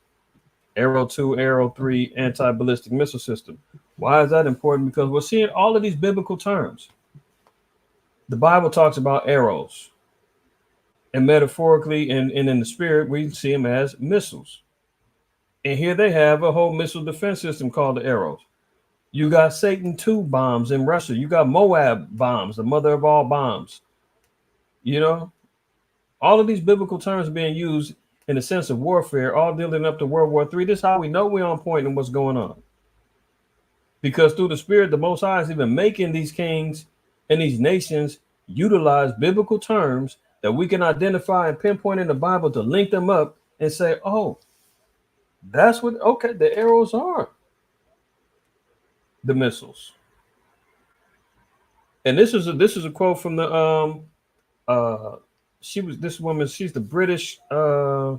Arrow 2, Arrow 3 anti-ballistic missile system. Why is that important? Because we're seeing all of these biblical terms. The Bible talks about arrows, and metaphorically and in the spirit, we see them as missiles. And here they have a whole missile defense system called the Arrows. You got Satan 2 bombs in Russia. You got Moab bombs, the mother of all bombs. All of these biblical terms being used in the sense of warfare, all dealing up to World War III. This is how we know we're on point in what's going on. Because through the Spirit, the Most High is even making these kings and these nations utilize biblical terms that we can identify and pinpoint in the Bible to link them up and say, oh, that's what, okay, the arrows are the missiles. And this is a quote from the this woman, she's the British I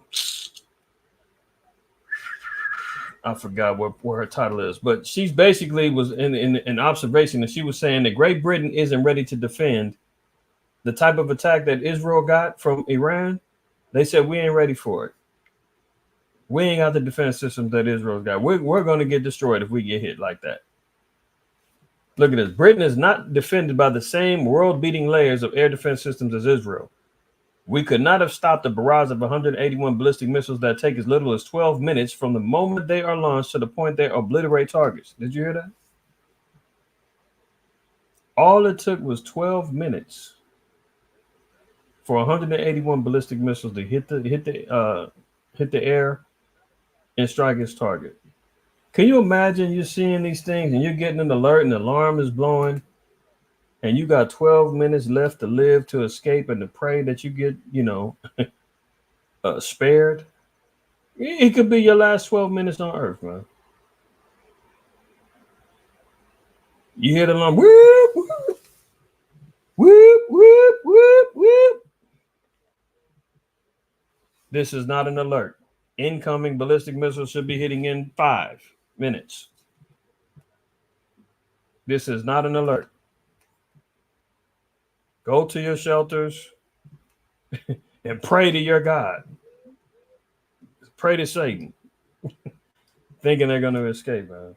forgot what her title is, but she's basically was in observation, and she was saying that Great Britain isn't ready to defend the type of attack that Israel got from Iran. They said, we ain't ready for it. We ain't got the defense systems that Israel's got. We're going to get destroyed if we get hit like that. Look at this. Britain is not defended by the same world-beating layers of air defense systems as Israel. We could not have stopped a barrage of 181 ballistic missiles that take as little as 12 minutes from the moment they are launched to the point they obliterate targets. Did you hear that? All it took was 12 minutes for 181 ballistic missiles to hit the air and strike its target. Can you imagine you're seeing these things and you're getting an alert and the alarm is blowing, and you got 12 minutes left to live, to escape, and to pray that you get, spared? It could be your last 12 minutes on earth, man. You hear the alarm, whoop, whoop, whoop, whoop, whoop, whoop. This is not an alert. Incoming ballistic missiles should be hitting in 5 minutes. This is not an alert. Go to your shelters and pray to your God. Pray to Satan. thinking they're going to escape, man.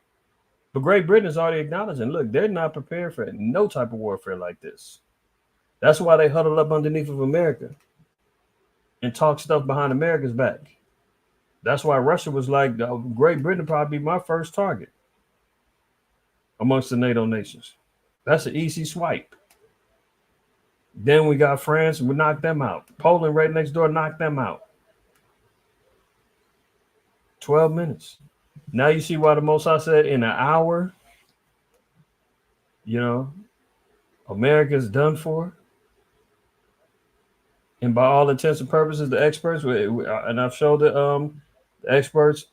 But Great Britain is already acknowledging, look, they're not prepared for no type of warfare like this. That's why they huddled up underneath of America and talk stuff behind America's back. That's why Russia was like, Great Britain probably be my first target amongst the NATO nations. That's an easy swipe. Then we got France, we knocked them out. Poland right next door, knocked them out. 12 minutes. Now you see why the Mossad said in an hour, America's done for. And by all intents and purposes, the experts, and I've showed the experts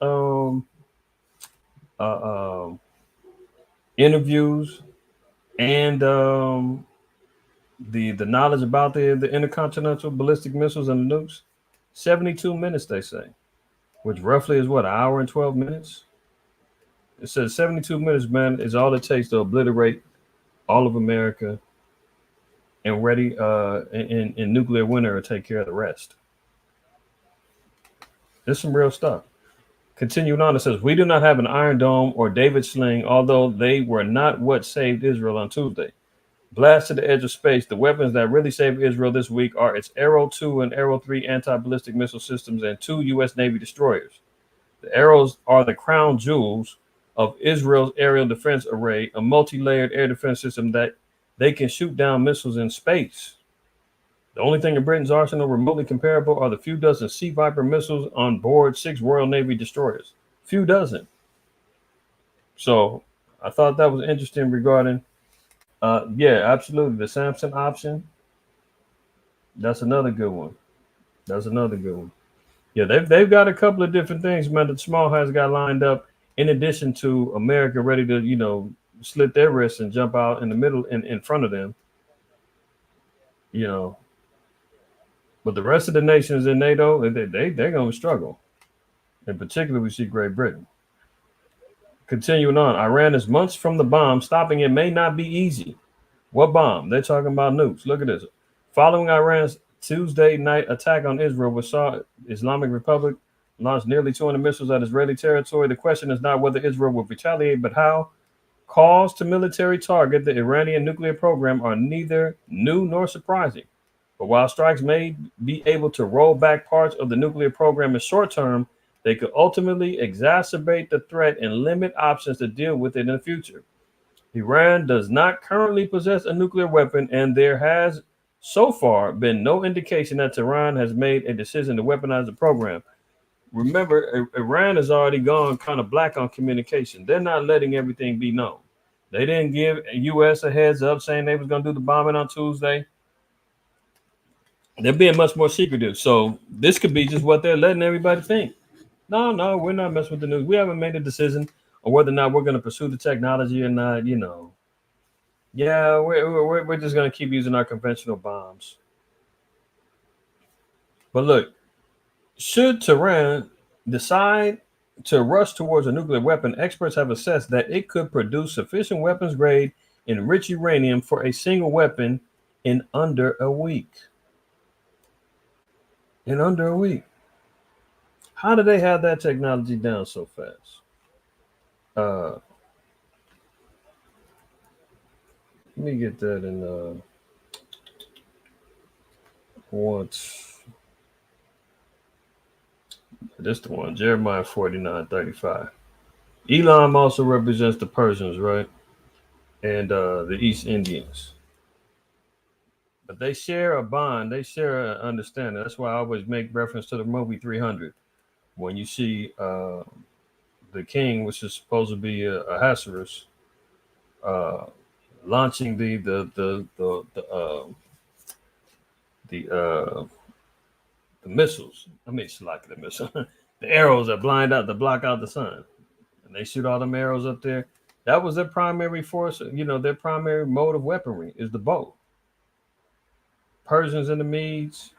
interviews and the knowledge about the intercontinental ballistic missiles and the nukes. 72 minutes, they say, which roughly is what, an hour and 12 minutes? It says 72 minutes, man, is all it takes to obliterate all of America and ready in nuclear winter to take care of the rest. There's some real stuff. Continuing on, it says, we do not have an Iron Dome or David Sling, although they were not what saved Israel on Tuesday. Blast to the edge of space, the weapons that really saved Israel this week are its Arrow 2 and Arrow 3 anti-ballistic missile systems and 2 U.S. Navy destroyers. The Arrows are the crown jewels of Israel's aerial defense array, a multi-layered air defense system that they can shoot down missiles in space. The only thing in Britain's arsenal remotely comparable are the few dozen Sea Viper missiles on board 6 Royal Navy destroyers. Few dozen. So I thought that was interesting regarding, yeah, absolutely. The Samson option. That's another good one. Yeah, they've got a couple of different things, man, that Small has got lined up in addition to America ready to, slit their wrists and jump out in the middle in front of them. But the rest of the nations in NATO, they're going to struggle. In particular, we see Great Britain. Continuing on, Iran is months from the bomb. Stopping it may not be easy. What bomb? They're talking about nukes. Look at this. Following Iran's Tuesday night attack on Israel, which saw Islamic Republic launch nearly 200 missiles at Israeli territory, the question is not whether Israel will retaliate, but how. Calls to military target the Iranian nuclear program are neither new nor surprising. But while strikes may be able to roll back parts of the nuclear program in short term, they could ultimately exacerbate the threat and limit options to deal with it in the future. Iran does not currently possess a nuclear weapon, and there has so far been no indication that Tehran has made a decision to weaponize the program. Remember, Iran has already gone kind of black on communication. They're not letting everything be known. They didn't give U.S. a heads up saying they was going to do the bombing on Tuesday. They're being much more secretive. So this could be just what they're letting everybody think. No, we're not messing with the news. We haven't made a decision on whether or not we're going to pursue the technology or not, Yeah, we're just going to keep using our conventional bombs. But look, should Tehran decide to rush towards a nuclear weapon, experts have assessed that it could produce sufficient weapons-grade enriched uranium for a single weapon in under a week. How do they have that technology down so fast? Let me get that in once. This the one, Jeremiah 49:35. Elam also represents the Persians, right? And the East Indians. But they share a bond. They share an understanding. That's why I always make reference to the movie 300. When you see the king, which is supposed to be Ahasuerus, launching the missiles. I mean, it's like the missile. The arrows that block out the sun. And they shoot all them arrows up there. That was their primary force, their primary mode of weaponry is the bow. Persians and the Medes.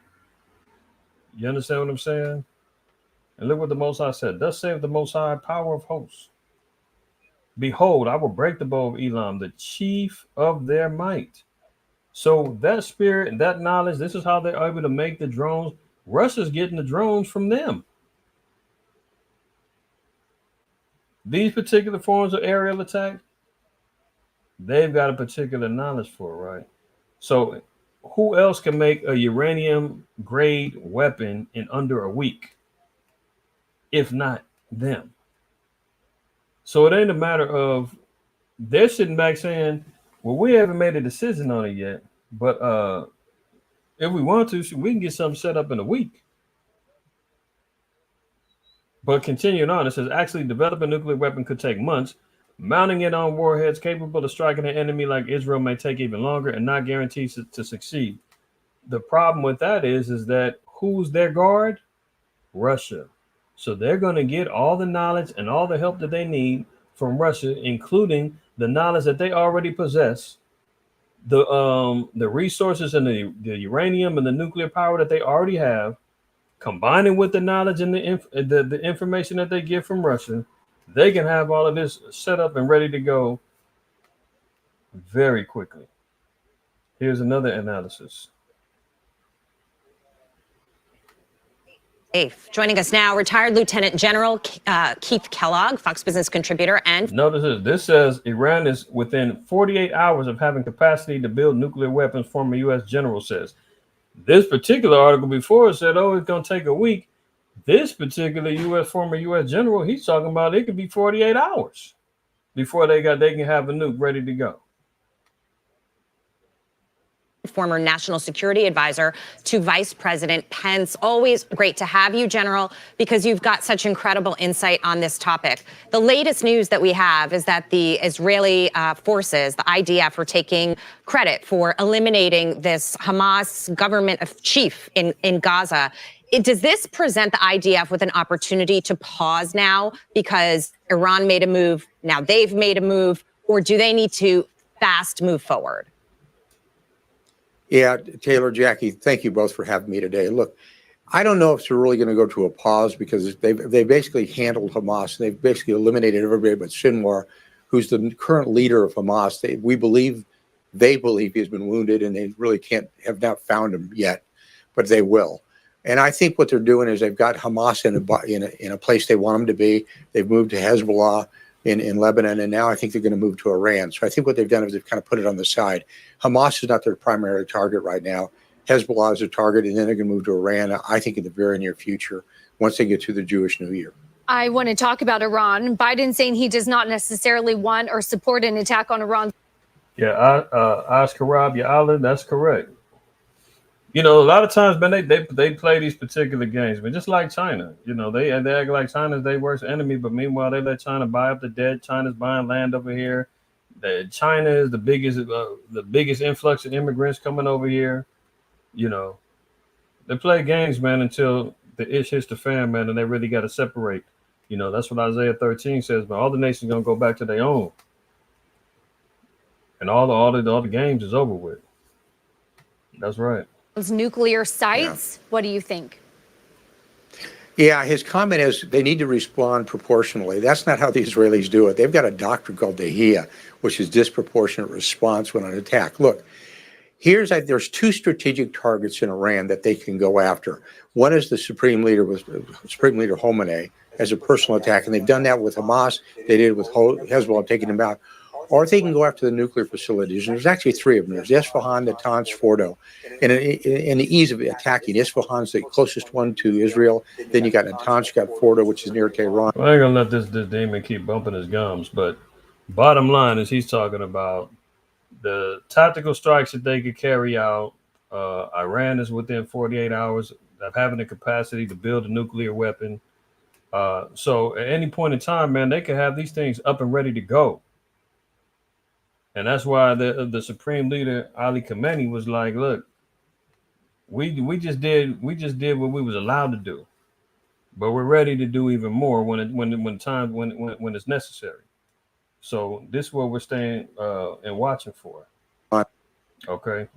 You understand what I'm saying? And look what the Most High said. Thus saith the Most High, power of hosts. Behold, I will break the bow of Elam, the chief of their might. So that spirit and that knowledge, this is how they're able to make the drones. Russia's getting the drones from them. these particular forms of aerial attack, they've got a particular knowledge for, right? So who else can make a uranium grade weapon in under a week, if not them? So it ain't a matter of they're sitting back saying, well, we haven't made a decision on it yet, but if we want to, we can get something set up in a week. But continuing on, it says actually develop a nuclear weapon could take months. Mounting it on warheads capable of striking an enemy like Israel may take even longer and not guaranteed to succeed. The problem with that is that who's their guard? Russia. So they're going to get all the knowledge and all the help that they need from Russia, including the knowledge that they already possess, the resources and the uranium and the nuclear power that they already have, combining with the knowledge and the information that they get from Russia. They can have all of this set up and ready to go very quickly. Here's another analysis. Joining us now, retired Lieutenant General Keith Kellogg, Fox Business contributor, and notice this says Iran is within 48 hours of having capacity to build nuclear weapons, former U.S. general says. This particular article before said, oh, it's going to take a week. This particular former U.S. general, he's talking about it could be 48 hours before they can have a nuke ready to go. Former national security advisor to Vice President Pence. Always great to have you, General, because you've got such incredible insight on this topic. The latest news that we have is that the Israeli forces, the IDF, are taking credit for eliminating this Hamas government chief in Gaza. Does this present the IDF with an opportunity to pause now because Iran made a move, now they've made a move, or do they need to fast move forward? Yeah, Taylor, Jackie, thank you both for having me today. Look, I don't know if they're really going to go to a pause because they basically handled Hamas. They've basically eliminated everybody but Sinwar, who's the current leader of Hamas. They believe he's been wounded, and they really have not found him yet, but they will. And I think what they're doing is they've got Hamas in a place they want them to be. They've moved to Hezbollah in Lebanon, and now I think they're going to move to Iran. So I think what they've done is they've kind of put it on the side. Hamas is not their primary target right now. Hezbollah is a target, and then they're going to move to Iran, I think, in the very near future, once they get to the Jewish New Year. I want to talk about Iran. Biden saying he does not necessarily want or support an attack on Iran. Yeah, IQAhmath, that's correct. You know, a lot of times, man, they play these particular games, but just like China, you know, they act like China's their worst enemy, but meanwhile, they let China buy up the debt. China's buying land over here. China is the biggest influx of immigrants coming over here. You know, they play games, man, until the ish hits the fan, man, and they really got to separate. You know, that's what Isaiah 13 says, but all the nations gonna go back to their own, and all the games is over with. That's right. Nuclear sites. Yeah. What do you think? Yeah, his comment is they need to respond proportionally. That's not how the Israelis do it. They've got a doctrine called Dahiyah, which is disproportionate response when an attack. Look, there's two strategic targets in Iran that they can go after. One is the Supreme Leader Khamenei as a personal attack, and they've done that with Hamas. They did it with Hezbollah, taking them out. Or they can go after the nuclear facilities. And there's actually three of them. There's Isfahan, Natanz, Fordo. And in the ease of attacking, Isfahan's the closest one to Israel. Then you got Natanz, you got Fordo, which is near Tehran. Well, I ain't going to let this demon keep bumping his gums. But bottom line is he's talking about the tactical strikes that they could carry out. Iran is within 48 hours of having the capacity to build a nuclear weapon. So at any point in time, man, they could have these things up and ready to go. And that's why the Supreme Leader Ali Khamenei was like, "Look, we just did what we was allowed to do, but we're ready to do even more when it's necessary." So this is what we're staying and watching for. Okay,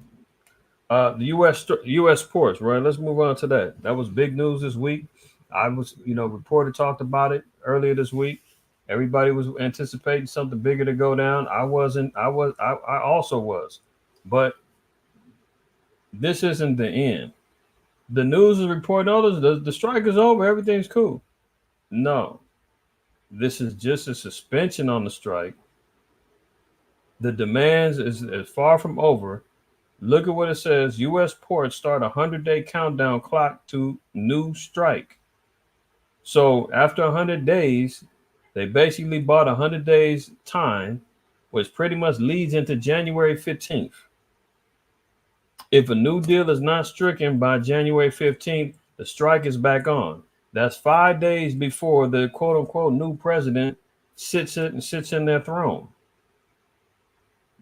the U.S. ports, right? Let's move on to that. That was big news this week. Reporter talked about it earlier this week. Everybody was anticipating something bigger to go down. I wasn't. I also was. But this isn't the end. The news is reporting, the strike is over. Everything's cool. No. This is just a suspension on the strike. The demands is far from over. Look at what it says. U.S. ports start a 100-day countdown clock to new strike. So after 100 days, they basically bought 100 days time, which pretty much leads into January 15th. If a new deal is not stricken by January 15th, the strike is back on. That's 5 days before the quote unquote new president sits in their throne.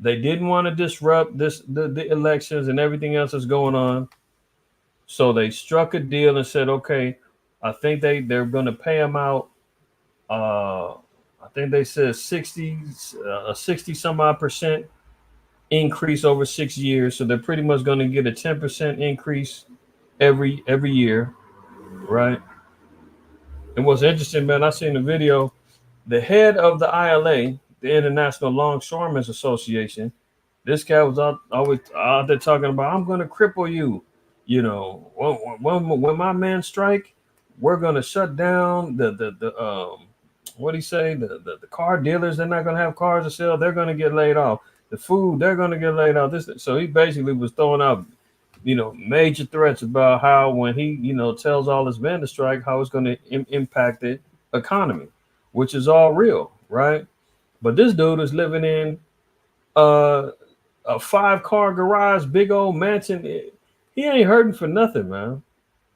They didn't want to disrupt the elections and everything else that's going on. So they struck a deal and said, okay, I think they're going to pay them out. I think they said 60 some odd percent increase over 6 years. So they're pretty much going to get a 10% increase every year, right? And what's interesting, man, I seen the video. The head of the ILA, the International Longshoremen's Association, this guy was always out there talking about, I'm going to cripple you. You know, when my men strike, we're going to shut down the what do you say? The car dealers, they're not going to have cars to sell. They're going to get laid off. The food, they're going to get laid off. So he basically was throwing out, major threats about how when he, tells all his men to strike, how it's going to impact the economy, which is all real, right? But this dude is living in a 5-car garage, big old mansion. He ain't hurting for nothing, man.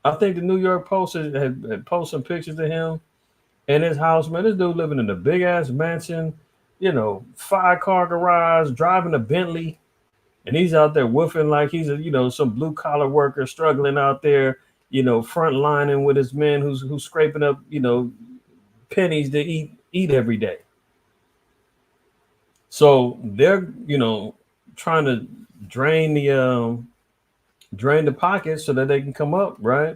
I think the New York Post had posted some pictures of him in his house, man. This dude living in a big ass mansion, 5-car garage, driving a Bentley, and he's out there woofing like he's some blue collar worker struggling out there, front lining with his men who's scraping up, pennies to eat every day. So they're, trying to drain the pockets so that they can come up, right?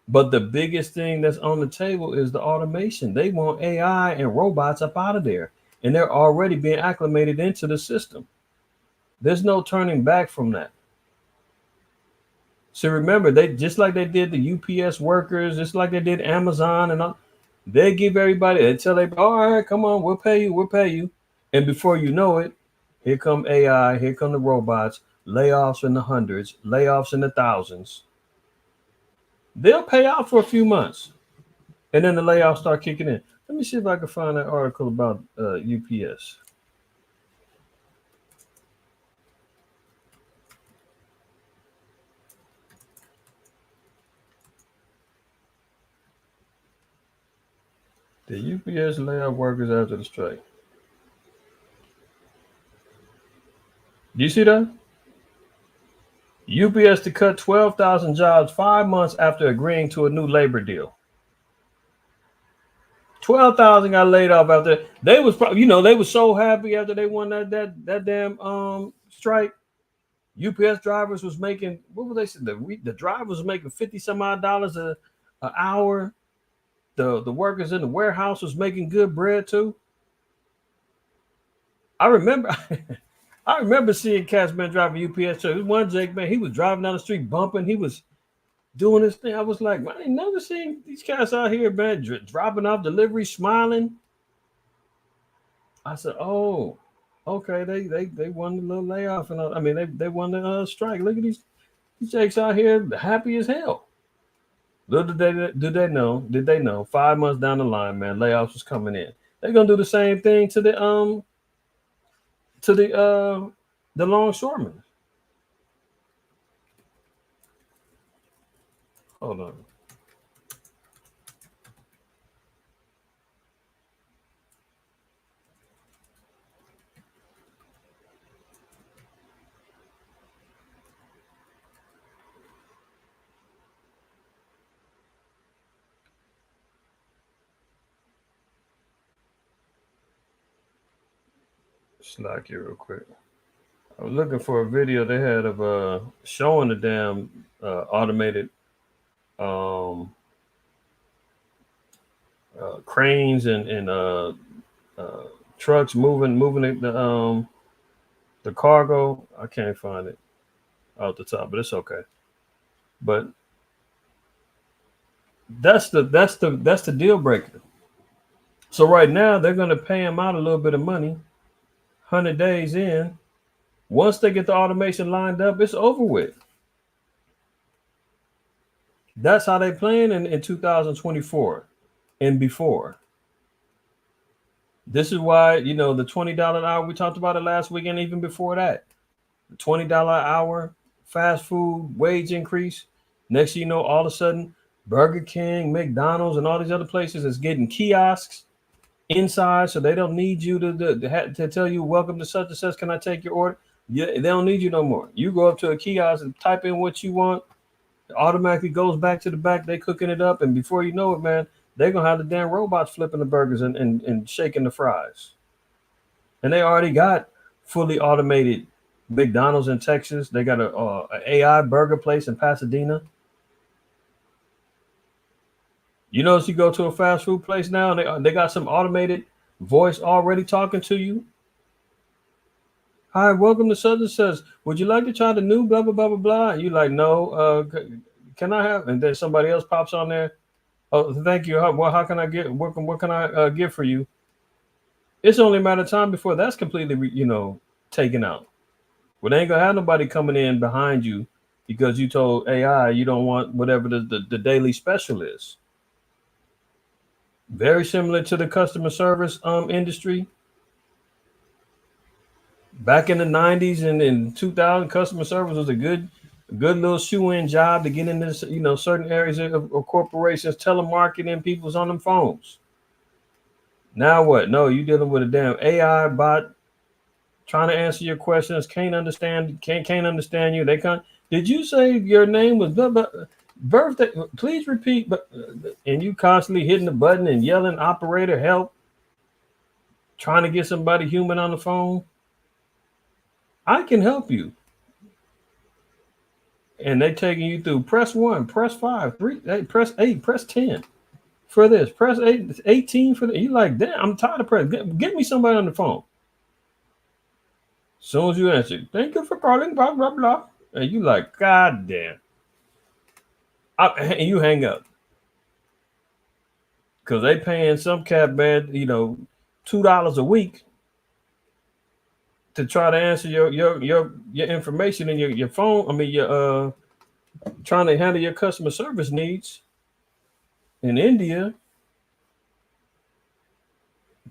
But the biggest thing that's on the table is the automation. They want AI and robots up out of there, and they're already being acclimated into the system. There's no turning back from that. So remember, they just like they did the UPS workers, just like they did Amazon and all, they give everybody, they tell everybody, all right, come on, we'll pay you. And before you know it, here come AI, here come the robots, layoffs in the hundreds, layoffs in the thousands. They'll pay out for a few months, and then the layoffs start kicking in. Let me see if I can find that article about UPS. The UPS layoff workers after the strike. Do you see that? UPS to cut 12,000 jobs 5 months after agreeing to a new labor deal. 12,000 got laid off after they was probably, they were so happy after they won that damn strike. UPS drivers was making, what were they saying? The drivers was making 50 some odd dollars an hour. The workers in the warehouse was making good bread too. I remember seeing cats, man, driving UPS. So one Jake, man, he was driving down the street bumping. He was doing his thing. I was like, man, I ain't never seen these cats out here, man, dropping off delivery, smiling. I said, oh, okay, they won the little layoff and all. I mean, they won the strike. Look at these Jakes out here, happy as hell. Little did they know 5 months down the line, man, layoffs was coming in. They're gonna do the same thing to the longshoremen. Hold on. Slack you real quick. I was looking for a video they had of showing the damn automated cranes and trucks moving the cargo. I can't find it out the top, but it's okay. But that's the deal breaker. So right now they're going to pay them out a little bit of money, 100 days in. Once they get the automation lined up, it's over with. That's how they plan in 2024 and before. This is why, you know, the $20 an hour, we talked about it last week, and even before that, the $20 an hour fast food wage increase. Next thing you know, all of a sudden, Burger King, McDonald's, and all these other places is getting kiosks inside, so they don't need you to tell you, welcome to such and such, can I take your order? Yeah, they don't need you no more. You go up to a kiosk and type in what you want, it automatically goes back to the back, they cooking it up, and before you know it, man, they're gonna have the damn robots flipping the burgers and shaking the fries. And they already got fully automated McDonald's in Texas. They got a AI burger place in Pasadena. You notice you go to a fast food place now, and they got some automated voice already talking to you. Hi, welcome to such and such. Would you like to try the new blah blah blah blah blah? And you like, no. Can I have? And then somebody else pops on there. Oh, thank you. How can I get? What can I get for you? It's only a matter of time before that's completely, taken out. Well, they ain't gonna have nobody coming in behind you because you told AI you don't want whatever the daily special is. Very similar to the customer service industry. Back in the 90s and in 2000, customer service was a good little shoe-in job to get into, certain areas of corporations, telemarketing, people's on them phones. Now what? No, you dealing with a damn AI bot trying to answer your questions, can't understand you. They can't. Did you say your name was blah, blah, birthday? Please repeat. And you constantly hitting the button and yelling, operator, help, trying to get somebody human on the phone. I can help you. And they taking you through press 1, press 5, 3, press 8, press 10 for this, press 8, 18 for that. You like, damn, I'm tired of pressing. Get me somebody on the phone. As soon as you answer, thank you for calling, blah, blah, blah. And you like, God damn. And you hang up. Because they paying some cat man, $2 a week to try to answer your information in your phone. I mean, your trying to handle your customer service needs in India.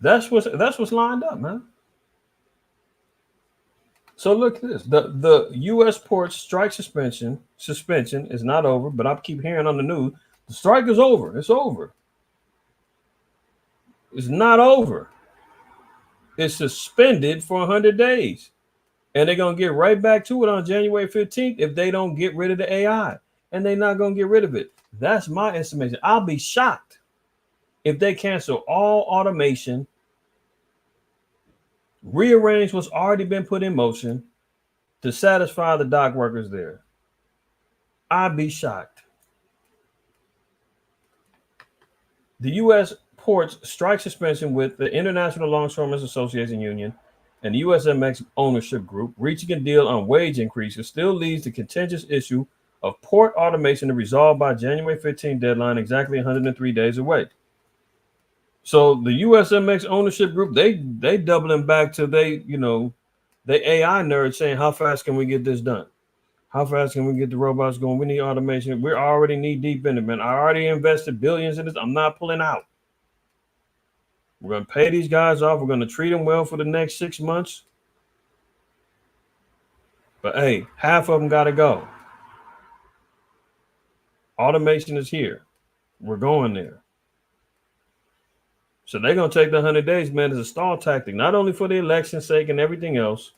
That's what's lined up, man. So look at this. The U.S. ports strike suspension is not over, but I keep hearing on the news the strike is over. It's over. It's not over. It's suspended for 100 days. And they're going to get right back to it on January 15th if they don't get rid of the AI. And they're not going to get rid of it. That's my estimation. I'll be shocked if they cancel all automation, rearrange what's already been put in motion to satisfy the dock workers there. I'd be shocked. The U.S. ports strike suspension with the International Longshoremen's Association Union and the USMX ownership group reaching a deal on wage increases still leaves the contentious issue of port automation to resolve by January 15 deadline, exactly 103 days away. So the USMX ownership group, they doubling back to they AI nerds saying, how fast can we get this done? How fast can we get the robots going? We need automation. We're already knee deep in it, man. I already invested billions in this. I'm not pulling out. We're going to pay these guys off. We're going to treat them well for the next 6 months. But hey, half of them got to go. Automation is here. We're going there. So they're going to take the 100 days, man, as a stall tactic, not only for the election's sake and everything else,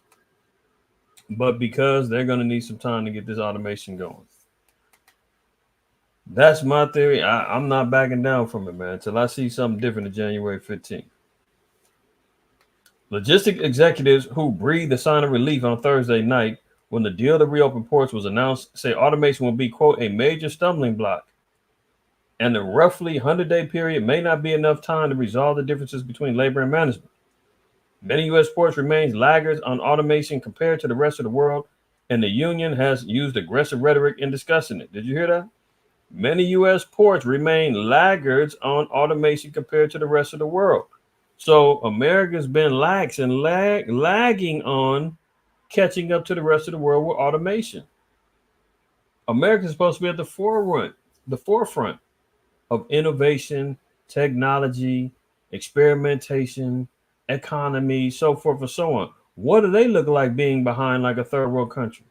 but because they're going to need some time to get this automation going. That's my theory. I'm not backing down from it, man, until I see something different on January 15th. Logistic executives who breathed a sign of relief on Thursday night when the deal to reopen ports was announced say automation will be, quote, a major stumbling block. And the roughly 100-day period may not be enough time to resolve the differences between labor and management. Many U.S. ports remain laggards on automation compared to the rest of the world, and the union has used aggressive rhetoric in discussing it. Did you hear that? Many U.S. ports remain laggards on automation compared to the rest of the world. So America's been lax and lagging on catching up to the rest of the world with automation. America's supposed to be at the forefront of innovation, technology, experimentation, economy, so forth and so on. What do they look like being behind like a third world country?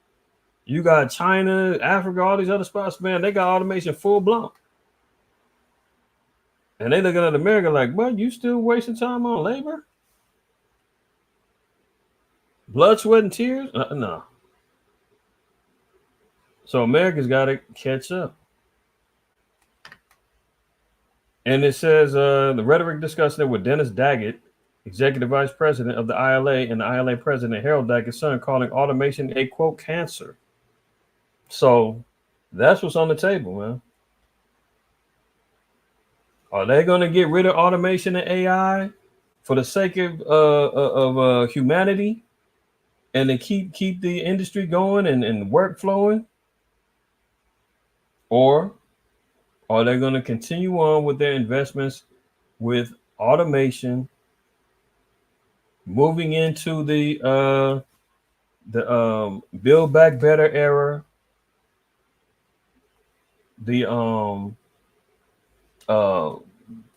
You got China, Africa, all these other spots, man, they got automation full blown. And they looking at America like, what, you still wasting time on labor? Blood, sweat, and tears? No. So America's got to catch up. And it says the rhetoric discussing it with Dennis Daggett, executive vice president of the ILA, and the ILA president, Harold Daggett's son, calling automation a, quote, cancer. So that's what's on the table, man. Are they going to get rid of automation and AI for the sake of humanity and to keep the industry going and work flowing? Or are they going to continue on with their investments with automation, moving into the Build Back Better era, the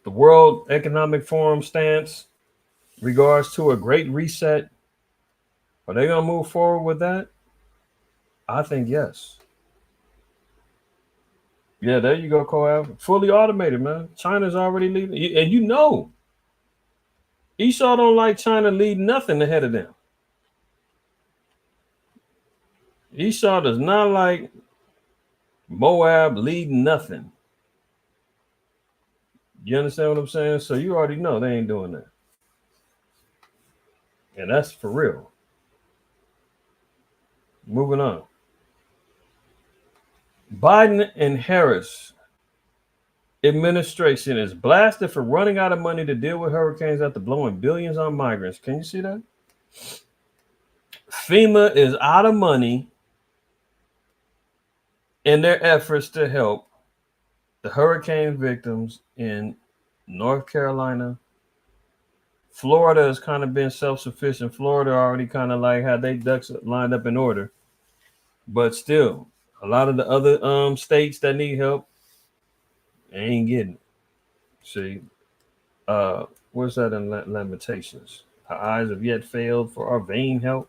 World Economic Forum stance regards to a great reset? Are they going to move forward with that? I think yes. Yeah, there you go, Coab. Fully automated, man. China's already leading. And you know, Esau don't like China leading nothing ahead of them. Esau does not like Moab leading nothing. You understand what I'm saying? So you already know they ain't doing that. And that's for real. Moving on. Biden and Harris administration is blasted for running out of money to deal with hurricanes after blowing billions on migrants. Can you see that? FEMA is out of money in their efforts to help the hurricane victims in North Carolina. Florida has kind of been self-sufficient. Florida already kind of like had their ducks lined up in order. But still, a lot of the other states that need help, they ain't getting it. See, what's that in Lamentations? Our eyes have yet failed for our vain help.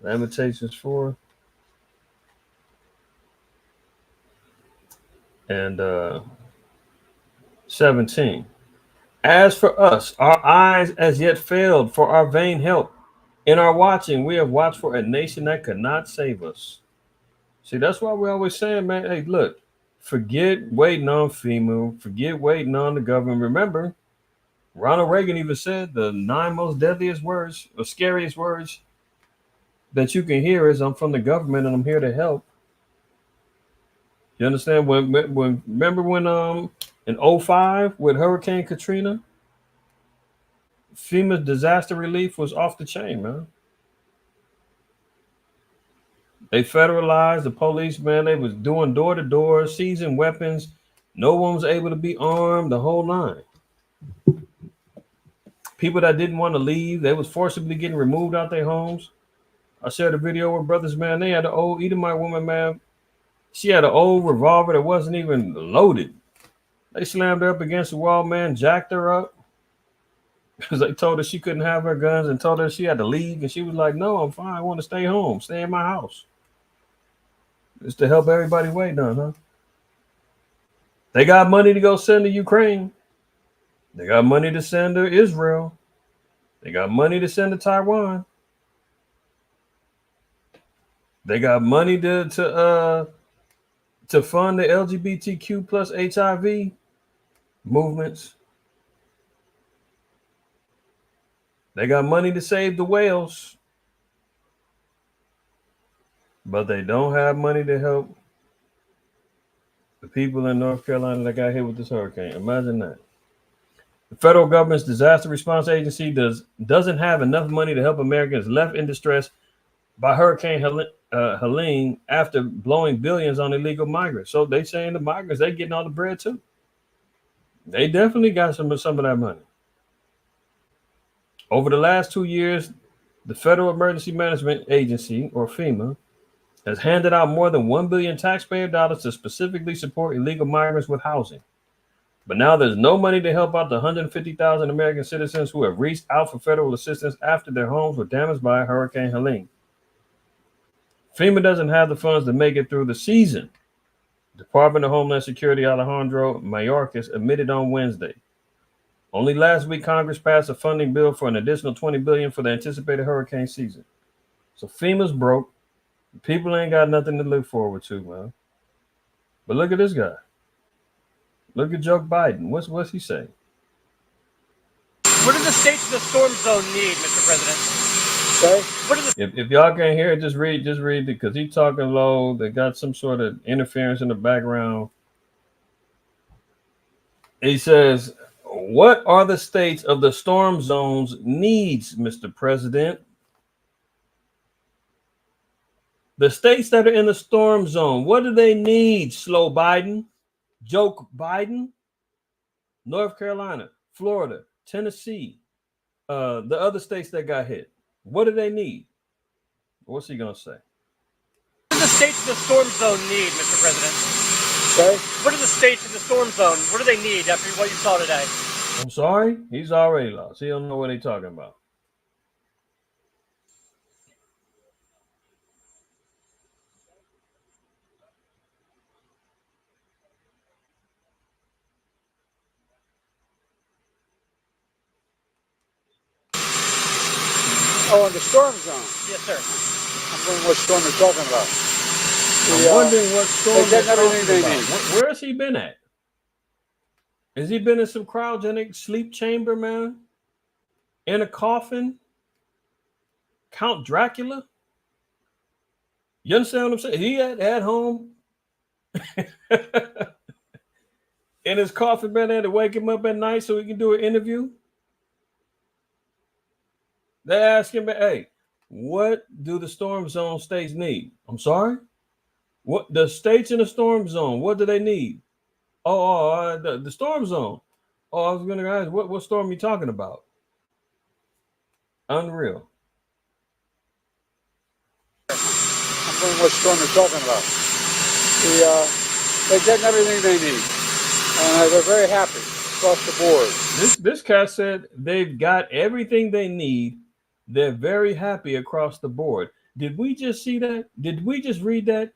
Lamentations 4. And 17. As for us, our eyes as yet failed for our vain help. In our watching, we have watched for a nation that could not save us. See, that's why we're always saying, man, hey, look, forget waiting on FEMA, forget waiting on the government. Remember, Ronald Reagan even said the 9 most deadliest words or scariest words that you can hear is, I'm from the government and I'm here to help. You understand? Remember when in 2005 with Hurricane Katrina, FEMA disaster relief was off the chain, man. They federalized the police, man. They was doing door to door, seizing weapons. No one was able to be armed, the whole nine. People that didn't want to leave, they was forcibly getting removed out their homes. I shared a video with brothers, man. They had an old Edomite woman, man. She had an old revolver that wasn't even loaded. They slammed her up against the wall, man, jacked her up. Because they told her she couldn't have her guns and told her she had to leave. And she was like, no, I'm fine. I want to stay home, stay in my house. It's to help everybody wait done, huh? They got money to go send to Ukraine. They got money to send to Israel. They got money to send to Taiwan. They got money to fund the LGBTQ plus HIV movements. They got money to save the whales. But they don't have money to help the people in North Carolina that got hit with this hurricane. Imagine that. The federal government's disaster response agency doesn't have enough money to help Americans left in distress by Hurricane Helene after blowing billions on illegal migrants. So they saying the migrants, they getting all the bread too. They definitely got some of that money. Over the last 2 years, the Federal Emergency Management Agency, or FEMA, has handed out more than $1 billion taxpayer dollars to specifically support illegal migrants with housing. But now there's no money to help out the 150,000 American citizens who have reached out for federal assistance after their homes were damaged by Hurricane Helene. FEMA doesn't have the funds to make it through the season. Department of Homeland Security Alejandro Mayorkas admitted on Wednesday. Only last week, Congress passed a funding bill for an additional $20 billion for the anticipated hurricane season. So FEMA's broke. People ain't got nothing to look forward to, man. But look at this guy. Look at Joe Biden. What's he saying? What do the states of the storm zone need, Mr. President? If y'all can't hear it, just read it, because he's talking low. They got some sort of interference in the background. He says, what are the states of the storm zones needs, Mr. President? The states that are in the storm zone, what do they need, slow Biden? Joke Biden? North Carolina, Florida, Tennessee, the other states that got hit. What do they need? What's he going to say? What do the states of the storm zone need, Mr. President? Sorry? What are the states of the storm zone? What do they need after what you saw today? I'm sorry? He's already lost. He don't know what he's talking about. Oh, in the storm zone. Yes, sir. I'm wondering what storm they're talking about. I'm wondering what storm they're they're talking talking about. about. Where has he been at? Has he been in some cryogenic sleep chamber, man? In a coffin? Count Dracula? You understand what I'm saying? He at home in his coffin, man, there to wake him up at night so he can do an interview. They ask him, hey, what do the storm zone states need? I'm sorry? What the states in the storm zone, what do they need? The storm zone. Oh, I was going to ask, what storm are you talking about? Unreal. I'm wondering what storm they're talking about. They're getting everything they need. And they're very happy across the board. This cat said they've got everything they need. They're very happy across the board. Did we just see that? Did we just read that?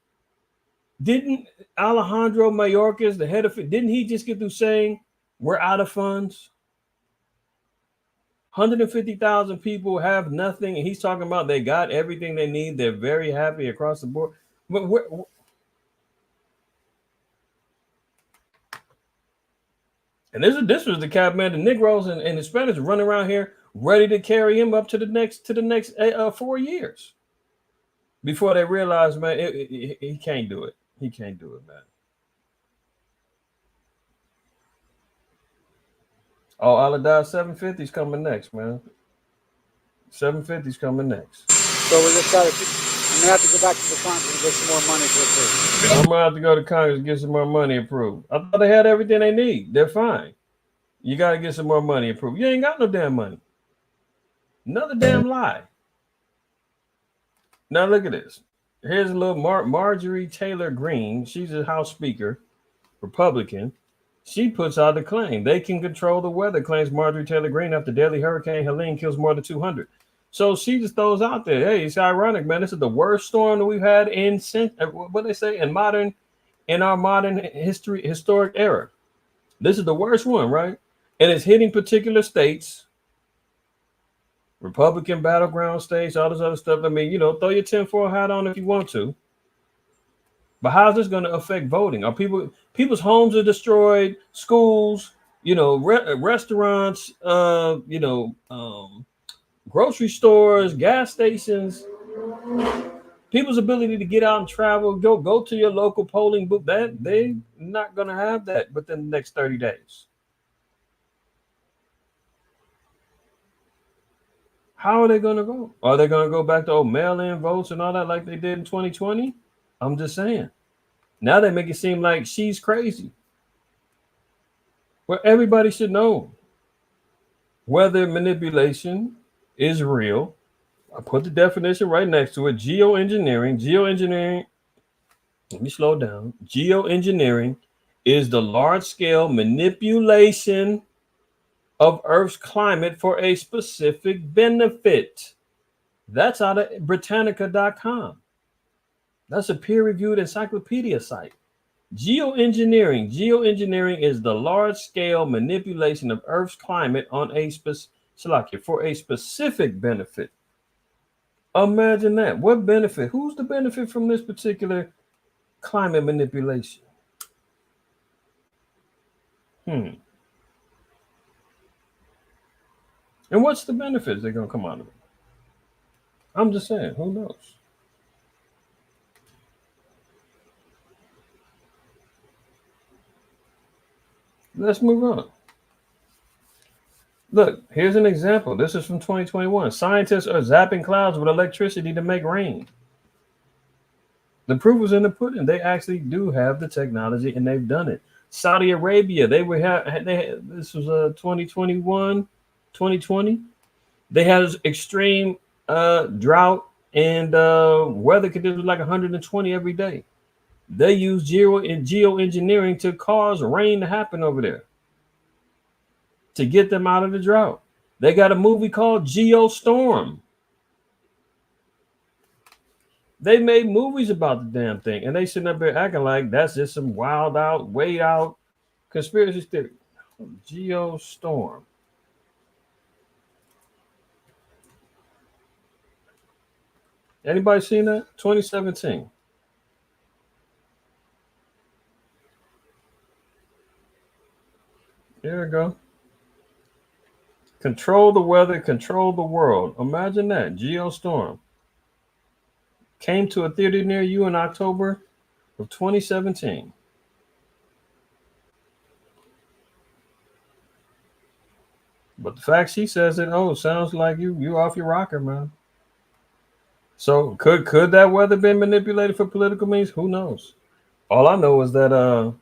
Didn't Alejandro Mayorkas, the head of it, didn't he just get through saying we're out of funds? 150,000 people have nothing, and he's talking about they got everything they need. They're very happy across the board. But and this was the cat, man. The Negroes and the Spanish running around here ready to carry him up to the next 4 years before they realize, man, he can't do it. He can't do it, man. Oh, Aladar 750's coming next, man. 750's coming next. So we just got I'm gonna have to go back to the Congress and get some more money to approve. I'm gonna have to go to Congress and get some more money approved. I thought they had everything they need. They're fine. You got to get some more money approved. You ain't got no damn money. Another damn lie. Now look at this. Here's a little Marjorie Taylor Greene. She's a House Speaker, Republican. She puts out a claim. They can control the weather, claims Marjorie Taylor Greene, after deadly Hurricane Helene kills more than 200. So she just throws out there, hey, it's ironic, man. This is the worst storm that we've had in what they say in our modern historic era. This is the worst one, right? And it's hitting particular states, Republican battleground states, all this other stuff. I mean, throw your tinfoil hat on if you want to. But how's this going to affect voting? Are people's homes are destroyed, schools, restaurants, grocery stores, gas stations, people's ability to get out and travel, go to your local polling booth. That they're not going to have that within the next 30 days. How are they going to go? Are they going to go back to mail-in votes and all that like they did in 2020? I'm just saying. Now they make it seem like she's crazy. Well, everybody should know whether manipulation is real. I put the definition right next to it. Geoengineering, let me slow down. Geoengineering is the large-scale manipulation of Earth's climate for a specific benefit. That's out of Britannica.com. That's a peer-reviewed encyclopedia site. Geoengineering is the large-scale manipulation of Earth's climate on for a specific benefit. Imagine that. What benefit? Who's the benefit from this particular climate manipulation? And what's the benefits that are going to come out of it? I'm just saying, who knows? Let's move on. Look, here's an example. This is from 2021. Scientists are zapping clouds with electricity to make rain. The proof is in the pudding. They actually do have the technology, and they've done it. Saudi Arabia, this was 2021, 2020. They had extreme drought and weather conditions like 120 every day. They use geoengineering to cause rain to happen over there to get them out of the drought. They got a movie called Geostorm. They made movies about the damn thing, and they sitting up there acting like that's just some wild out, way out conspiracy theory. Geostorm. Anybody seen that? 2017. There we go. Control the weather, control the world. Imagine that. Geostorm. Came to a theater near you in October of 2017. But the fact she says it, sounds like you off your rocker, man. So could that weather been manipulated for political means? Who knows? All I know is that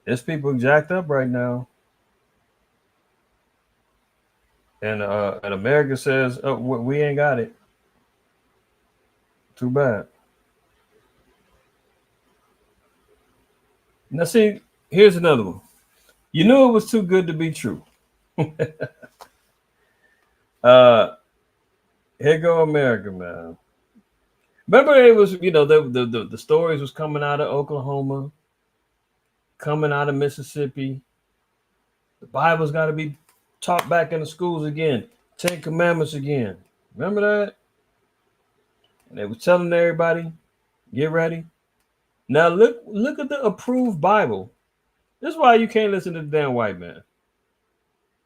there's people jacked up right now. And America says, we ain't got it. Too bad. Now, see, here's another one. You knew it was too good to be true. Here go America, man. Remember, it was, the stories was coming out of Oklahoma, coming out of Mississippi. The Bible's got to be taught back in the schools again. 10 Commandments again. Remember that? And they was telling everybody, get ready. Now look at the approved Bible. This is why you can't listen to the damn white man.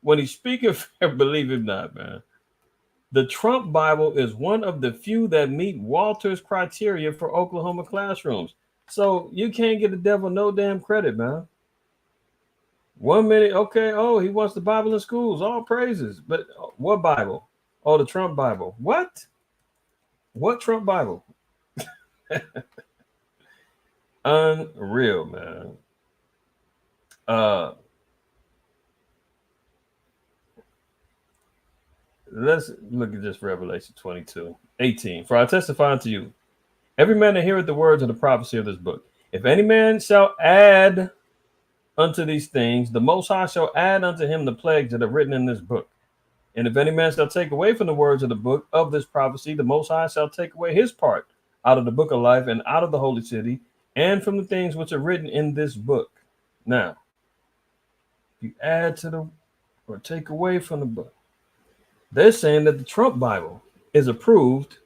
When he's speaking, believe him not, man. The Trump Bible is one of the few that meet Walter's criteria for Oklahoma classrooms. So you can't give the devil no damn credit, man. 1 minute, okay, he wants the Bible in schools, all praises. But what Bible? Oh, the Trump Bible. What? What Trump Bible? Unreal, man. Let's look at this Revelation 22:18. For I testify unto you, every man that heareth the words of the prophecy of this book, if any man shall add unto these things, the Most High shall add unto him the plagues that are written in this book. And if any man shall take away from the words of the book of this prophecy, the Most High shall take away his part out of the book of life and out of the holy city and from the things which are written in this book. Now, you add to or take away from the book. They're saying that the Trump Bible is approved,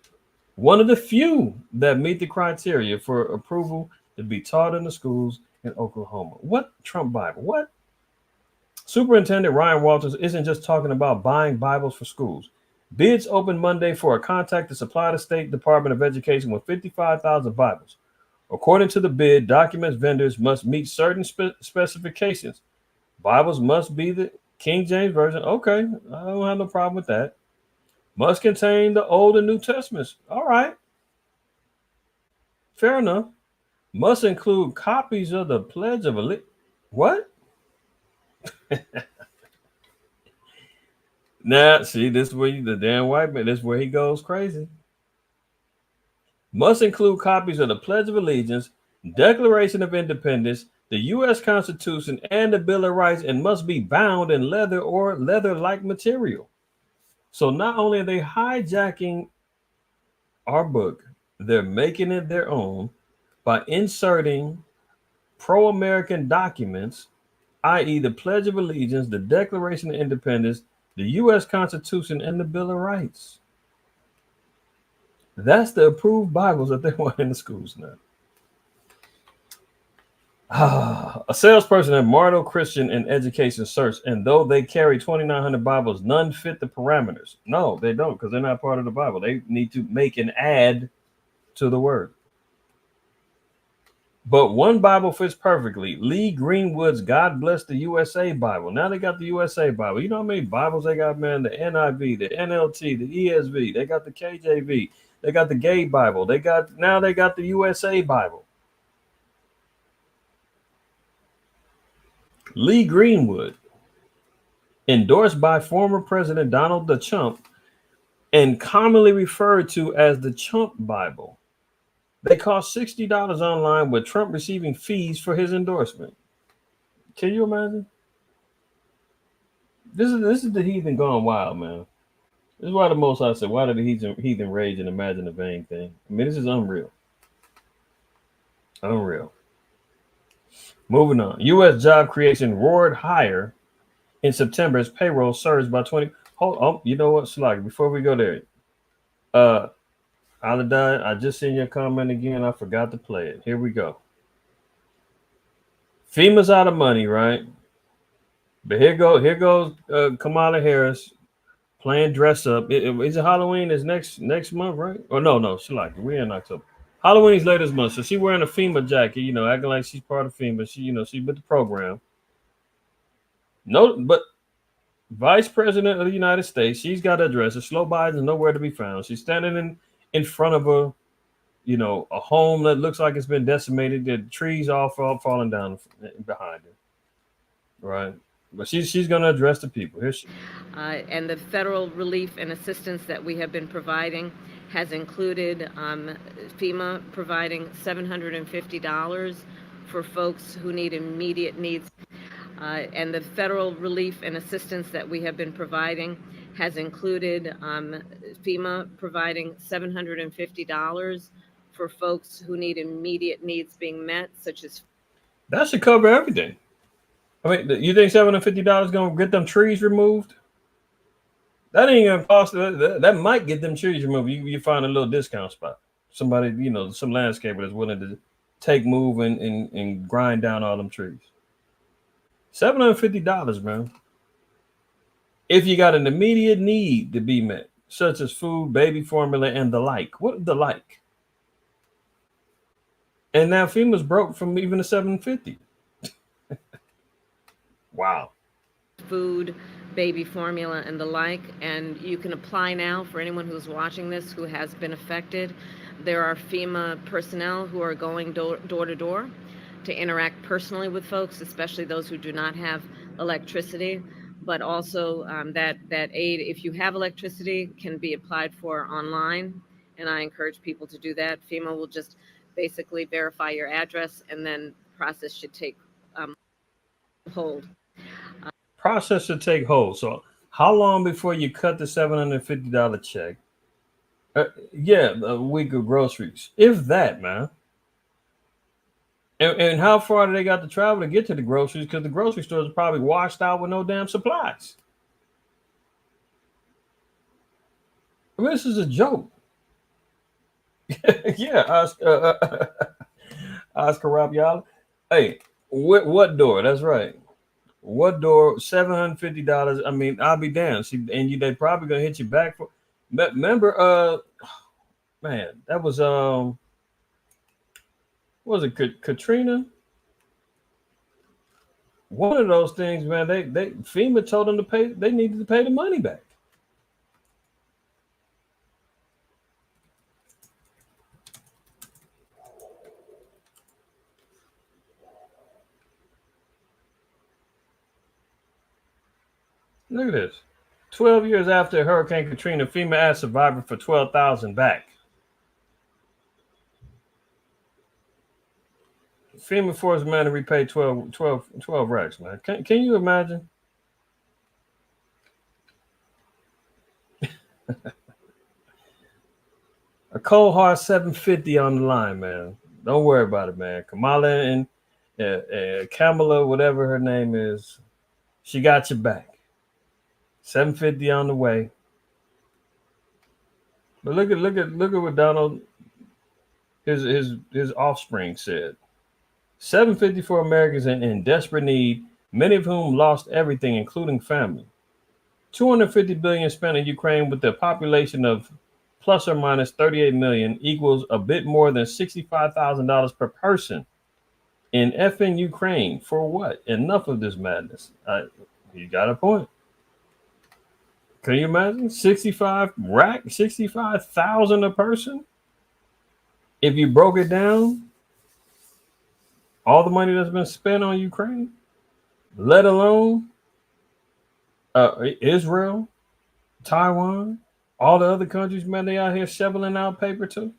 one of the few that meet the criteria for approval to be taught in the schools in Oklahoma. What Trump Bible? What? Superintendent Ryan Walters isn't just talking about buying Bibles for schools. Bids opened Monday for a contract to supply the State Department of Education with 55,000 Bibles. According to the bid, documents vendors must meet certain specifications. Bibles must be the King James Version. Okay, I don't have no problem with that. Must contain the Old and New Testaments. All right. Fair enough. Must include copies of the Pledge of Allegiance. What? Now, see, this is where the damn white man, this is where he goes crazy. Must include copies of the Pledge of Allegiance, Declaration of Independence, the U.S. Constitution, and the Bill of Rights, and must be bound in leather or leather-like material. So not only are they hijacking our book, they're making it their own by inserting pro-American documents, i.e. the Pledge of Allegiance, the Declaration of Independence, the U.S. Constitution, and the Bill of Rights. That's the approved Bibles that they want in the schools now. A salesperson at Mardo Christian and Education searched, and though they carry 2,900 Bibles, none fit the parameters. No, they don't, because they're not part of the Bible. They need to make an add to the word. But one Bible fits perfectly. Lee Greenwood's God Bless the USA Bible. Now they got the USA Bible. You know how many Bibles they got, man? The NIV, the NLT, the ESV. They got the KJV. They got the Gay Bible. They got the USA Bible. Lee Greenwood, endorsed by former President Donald Trump and commonly referred to as the Trump Bible. They cost $60 online, with Trump receiving fees for his endorsement. Can you imagine? This is the heathen gone wild, man. This is why the Most High said, why did the heathen rage and imagine a vain thing? I mean, this is unreal. Unreal. Moving on. U.S. job creation roared higher in September as payroll surged by 20. You know what, Slack? Before we go there, Aladai, I just seen your comment again. I forgot to play it. Here we go. FEMA's out of money, right? But here goes Kamala Harris playing dress up. Is it Halloween? Is next month, right? Or no, Slack. We're in October. Halloween's later this month, so she's wearing a FEMA jacket, acting like she's part of FEMA. She's with the program. No, but Vice President of the United States, she's got a dress. Slow Biden's nowhere to be found. She's standing in front of a home that looks like it's been decimated. The trees all falling down behind her, right? But she's going to address the people. Here she. And the federal relief and assistance that we have been providing has included FEMA providing $750 for folks who need immediate needs. And the federal relief and assistance that we have been providing has included FEMA providing $750 for folks who need immediate needs being met, such as. That should cover everything. I mean, you think $750 is going to get them trees removed? That ain't going to cost. That might get them trees removed. You find a little discount spot. Somebody, some landscaper that's willing to take move and grind down all them trees. $750, man. If you got an immediate need to be met, such as food, baby formula, and the like. What the like? And now FEMA's broke from even the $750. Wow. Food, baby formula, and the like. And you can apply now for anyone who's watching this who has been affected. There are FEMA personnel who are going door to door to interact personally with folks, especially those who do not have electricity. But also that aid, if you have electricity, can be applied for online. And I encourage people to do that. FEMA will just basically verify your address, and then process should take hold. Process should take hold. So how long before you cut the $750 check? A week of groceries. If that, man. And how far do they got to travel to get to the groceries? Because the grocery stores are probably washed out with no damn supplies. I mean, this is a joke. Oscar Rabiala. Hey, what door? That's right. What door? $750. I mean, I'll be damned. They probably gonna hit you back for. Remember, man, that was what was it, Katrina? One of those things, man. They FEMA told them to pay. They needed to pay the money back. Look at this. 12 years after Hurricane Katrina, FEMA asked survivor for $12,000 back. FEMA forced man to repay 12 racks, man. Can you imagine? A cold hard 750 on the line, man. Don't worry about it, man. Kamala and Kamala, whatever her name is, she got your back. 750 on the way. But look at what Donald, his offspring said. 750 for Americans in desperate need, many of whom lost everything, including family. 250 billion spent in Ukraine with a population of plus or minus 38 million equals a bit more than $65,000 per person in effing Ukraine. For what? Enough of this madness. You got a point. Can you imagine 65,000 a person? If you broke it down, all the money that's been spent on Ukraine, let alone Israel, Taiwan, all the other countries, man, they out here shoveling out paper too.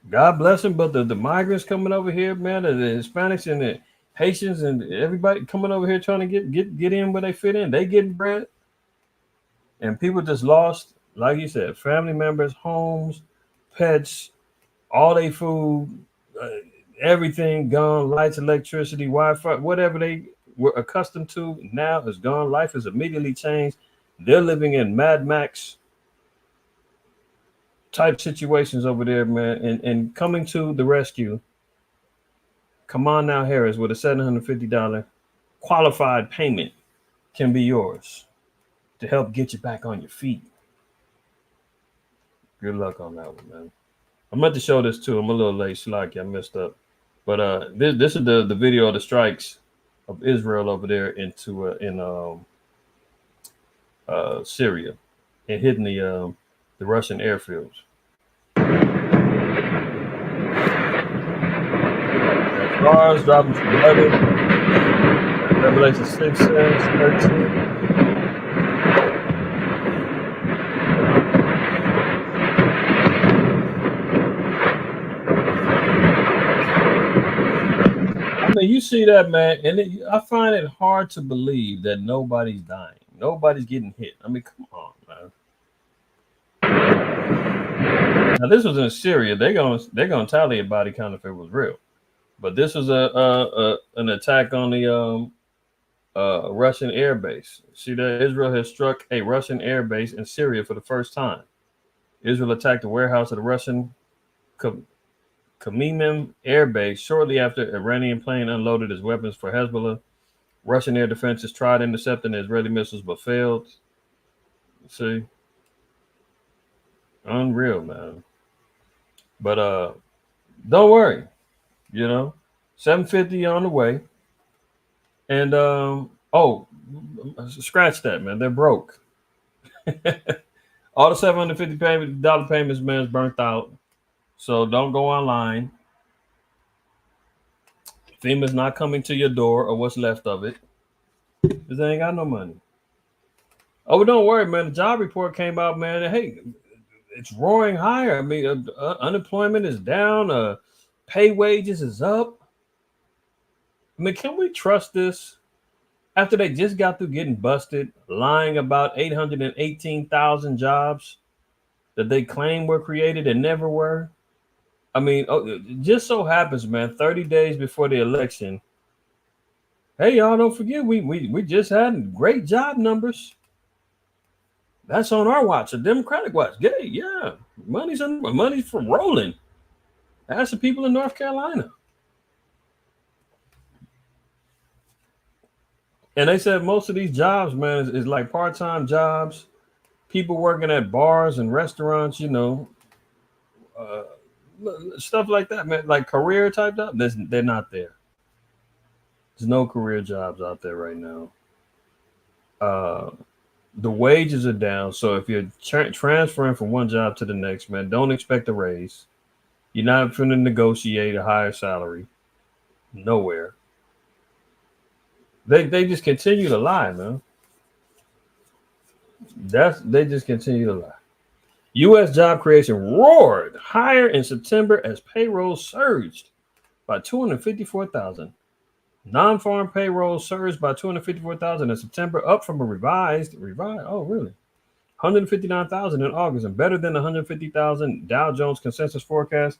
God bless them, but the migrants coming over here, man, the Hispanics and the Haitians and everybody coming over here trying to get in where they fit in, they getting bread. And people just lost, like you said, family members, homes, pets, all their food, everything gone, lights, electricity, Wi-Fi, whatever they were accustomed to now is gone. Life is immediately changed. They're living in Mad Max type situations over there, man. And coming to the rescue, come on now, Harris, with a $750 qualified payment can be yours to help get you back on your feet. Good luck on that one, man. I meant to show this too. I'm a little late, Slacky. I messed up. But this is the video of the strikes of Israel over there in Syria and hitting the Russian airfields. Stars dropping from 11. Revelation 6 says 13. I mean, you see that, man, and I find it hard to believe that nobody's dying, nobody's getting hit. I mean, come on, man. Now this was in Syria. They're gonna tally a body count if it was real, but this was an attack on the Russian air base. See that Israel has struck a Russian air base in Syria for the first time. Israel attacked a warehouse at a Russian Khmeimim air base shortly after an Iranian plane unloaded its weapons for Hezbollah. Russian air defenses tried intercepting the Israeli missiles but failed. See? Unreal, man. But don't worry. 750 on the way. And scratch that, man. They're broke. All the $750 payments, man, is burnt out. So don't go online. FEMA's not coming to your door or what's left of it because they ain't got no money. Oh, but don't worry, man. The job report came out, man. Hey, it's roaring higher. I mean, unemployment is down. Pay wages is up. I mean, can we trust this? After they just got through getting busted, lying about 818,000 jobs that they claim were created and never were. I mean, just so happens, man, 30 days before the election. Hey, y'all, don't forget, we just had great job numbers. That's on our watch, a Democratic watch. Yeah, money's from rolling. Ask the people in North Carolina. And they said most of these jobs, man, is like part-time jobs. People working at bars and restaurants, stuff like that, man, like career type job. They're not there. There's no career jobs out there right now. The wages are down. So if you're transferring from one job to the next, man, don't expect a raise. You're not going to negotiate a higher salary. Nowhere. They just continue to lie, man. They just continue to lie. U.S. job creation roared higher in September as payroll surged by 254,000. Non-farm payroll surged by 254,000 in September, up from a revised. Oh, really? 159,000 in August, and better than the 150,000 Dow Jones consensus forecast.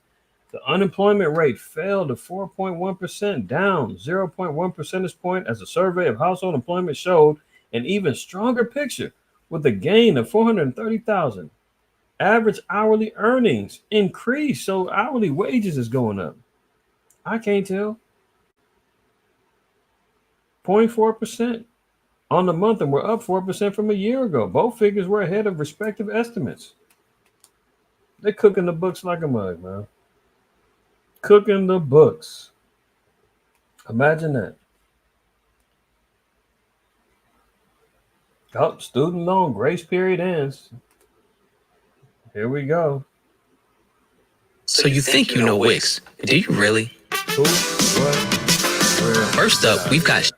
The unemployment rate fell to 4.1%, down 0.1 percentage point, as a survey of household employment showed an even stronger picture, with a gain of 430,000. Average hourly earnings increased, so hourly wages is going up. I can't tell. 0.4% on the month, and we're up 4% from a year ago. Both figures were ahead of respective estimates. They're cooking the books like a mug, man. Cooking the books. Imagine that. Oh, student loan grace period ends. Here we go. So you think you know Wix, but do you really? Who? What? Where? First up, we've got...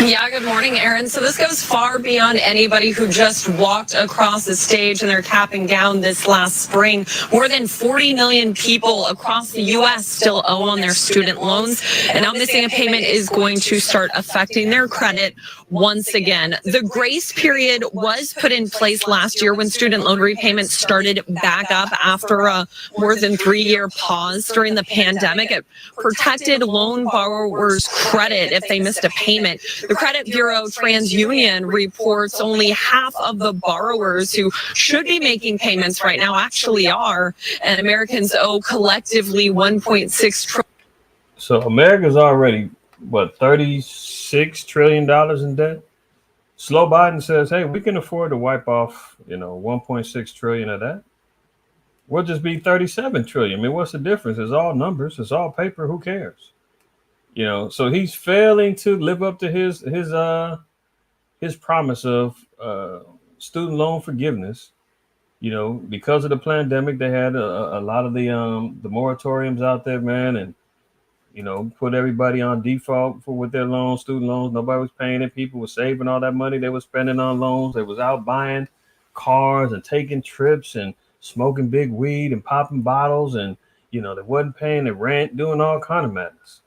Yeah, good morning, Aaron. So this goes far beyond anybody who just walked across the stage in their cap and gown this last spring. More than 40 million people across the U.S. still owe on their student loans, and now missing a payment is going to start affecting their credit once again. The grace period was put in place last year when student loan repayments started back up after a more than 3-year pause during the pandemic. It protected loan borrowers' credit if they missed a payment. The Credit Bureau TransUnion reports only half of the borrowers who should be making payments right now actually are, and Americans owe collectively $1.6 trillion. So America's already, $36 trillion in debt? Slow Biden says, hey, we can afford to wipe off, 1.6 trillion of that. We'll just be 37 trillion. I mean, what's the difference? It's all numbers. It's all paper. Who cares? So he's failing to live up to his promise of student loan forgiveness. Because of the pandemic, they had a lot of the moratoriums out there, man, and put everybody on default with their loans, student loans. Nobody was paying it. People were saving all that money they were spending on loans. They was out buying cars and taking trips and smoking big weed and popping bottles, and they wasn't paying the rent, doing all kind of madness.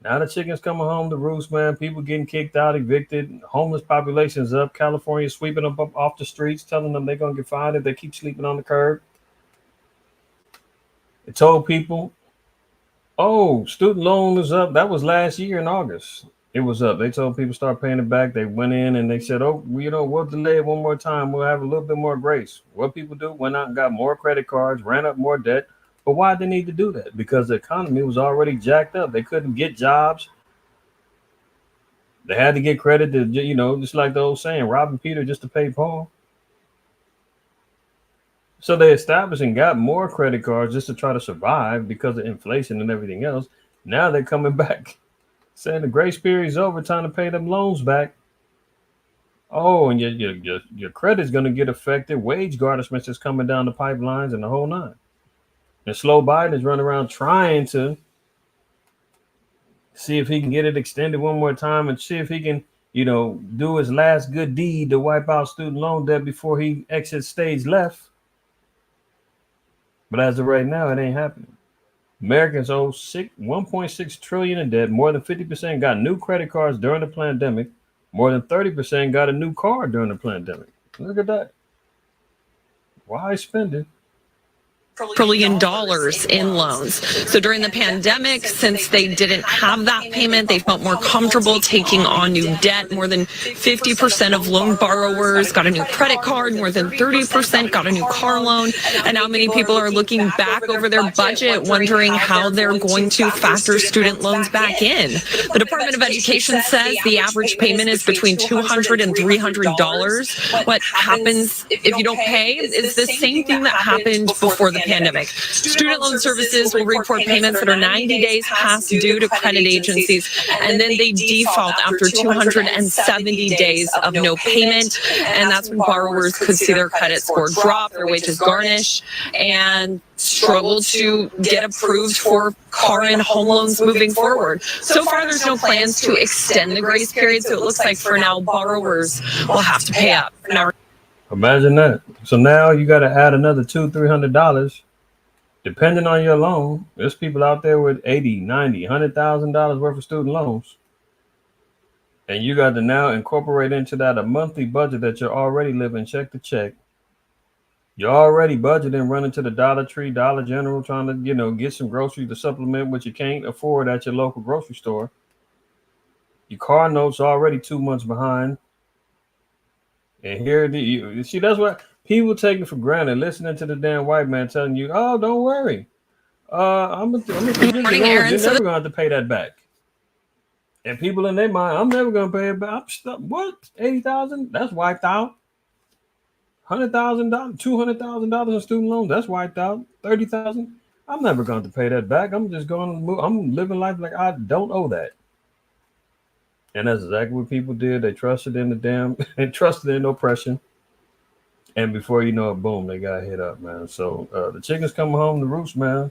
Now the chickens coming home to roost, man. People getting kicked out, evicted. Homeless population's up. California sweeping them up off the streets, telling them they're going to get fined if they keep sleeping on the curb. It told people, oh, student loan is up. That was last year in August. It was up. They told people start paying it back. They went in and they said, oh, we'll delay it one more time. We'll have a little bit more grace. What people do, went out and got more credit cards, ran up more debt. But why did they need to do that? Because the economy was already jacked up. They couldn't get jobs. They had to get credit to, just like the old saying, robbing Peter just to pay Paul. So they established and got more credit cards just to try to survive because of inflation and everything else. Now they're coming back saying the grace period is over, time to pay them loans back. Oh, and your credit's going to get affected. Wage garnishments is coming down the pipelines and the whole nine. And Slow Biden is running around trying to see if he can get it extended one more time and see if he can, do his last good deed to wipe out student loan debt before he exits stage left. But as of right now, it ain't happening. Americans owe $1.6 trillion in debt. More than 50% got new credit cards during the pandemic. More than 30% got a new car during the pandemic. Look at that. Why spend it? $1 trillion in loans. So during the pandemic, since they didn't have that payment, they felt more comfortable taking on new debt. More than 50% of loan borrowers got a new credit card. More than 30% got a new car loan. And now many people are looking back over their budget, wondering how they're going to factor student loans back in. The Department of Education says the average payment is between $200 and $300. What happens if you don't pay is the same thing that happened before the the pandemic. Student loan services will report payments that are 90 days past due to credit agencies, and then they default after 270 days of no payment. And that's when borrowers could see their credit score drop, their wages garnish, and struggle to get approved for car and home loans moving forward. So far, there's no plans to extend the grace period, so it looks like for now, borrowers will have to pay up. Imagine that. So now you got to add another $200-$300, depending on your loan. There's people out there with $80,000, $90,000, $100,000 worth of student loans. And you got to now incorporate into that a monthly budget that you're already living check to check. You're already budgeting, running to the Dollar Tree, Dollar General, trying to, get some groceries to supplement what you can't afford at your local grocery store. Your car notes are already 2 months behind. And here, you see, that's what people take it for granted, listening to the damn white man telling you, oh, don't worry. I'm gonna forgive you. You're never going to have to pay that back. And people in their mind, I'm never going to pay it back. I'm stuck. What? $80,000? That's wiped out. $100,000, $200,000 in student loans, that's wiped out. $30,000, I'm never going to pay that back. I'm just going to move. I'm living life like I don't owe that. And that's exactly what people did. They trusted in and trusted in oppression. And before you know it, boom, they got hit up, man. So the chickens coming home to roost, man.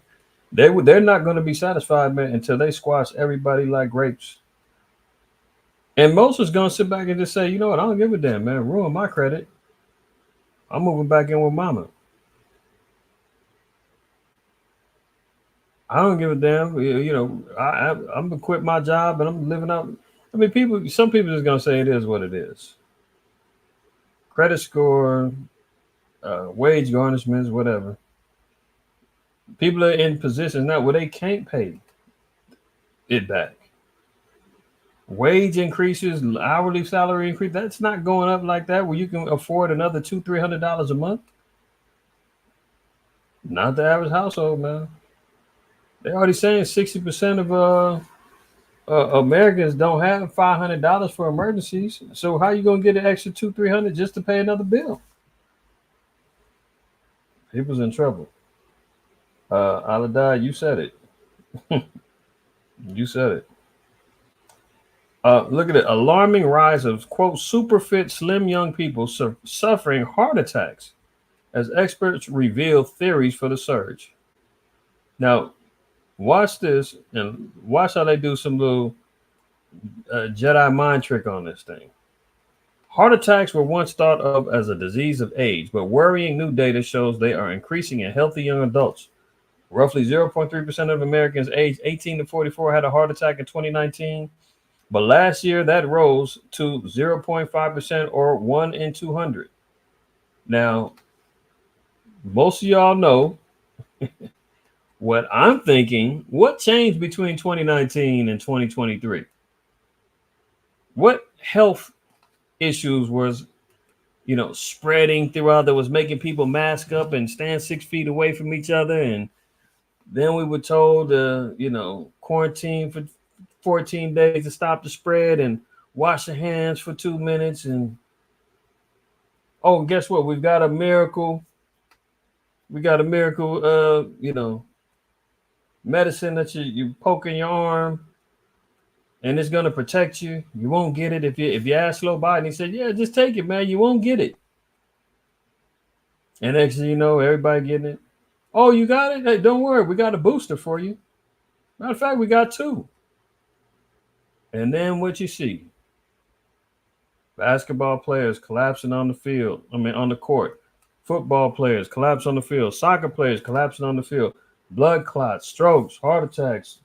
They're not going to be satisfied, man, until they squash everybody like grapes. And most is going to sit back and just say, you know what, I don't give a damn, man. Ruin my credit. I'm moving back in with mama. I don't give a damn. I'm gonna quit my job and I'm living out. I mean, some people is gonna say it is what it is. Credit score, wage garnishments, whatever. People are in positions now where they can't pay it back. Wage increases, hourly salary increase, that's not going up like that where you can afford another $200-$300 a month. Not the average household, man. They're already saying 60% of Americans don't have $500 for emergencies. So how you gonna get an extra $200-$300 just to pay another bill? People's in trouble. Alada, you said it. You said it. Look at it. Alarming rise of, quote, super fit, slim young people suffering heart attacks as experts reveal theories for the surge. Now, watch this and watch how they do some little Jedi mind trick on this thing. Heart attacks were once thought of as a disease of age, but worrying new data shows they are increasing in healthy young adults. Roughly 0.3% of Americans aged 18 to 44 had a heart attack in 2019. But last year, that rose to 0.5% or 1 in 200. Now, most of y'all know what I'm thinking. What changed between 2019 and 2023? What health issues was, spreading throughout that was making people mask up and stand 6 feet away from each other? And then we were told, quarantine for 14 days to stop the spread and wash your hands for 2 minutes. And guess what? We've got a miracle. We got a miracle, medicine that you poke in your arm and it's going to protect you. You won't get it if you ask Joe Biden. He said, yeah, just take it, man. You won't get it. And next thing you know, everybody getting it. Oh, you got it? Hey, don't worry. We got a booster for you. Matter of fact, we got 2. And then what you see, basketball players collapsing on the court. Football players collapse on the field. Soccer players collapsing on the field. Blood clots, strokes, heart attacks,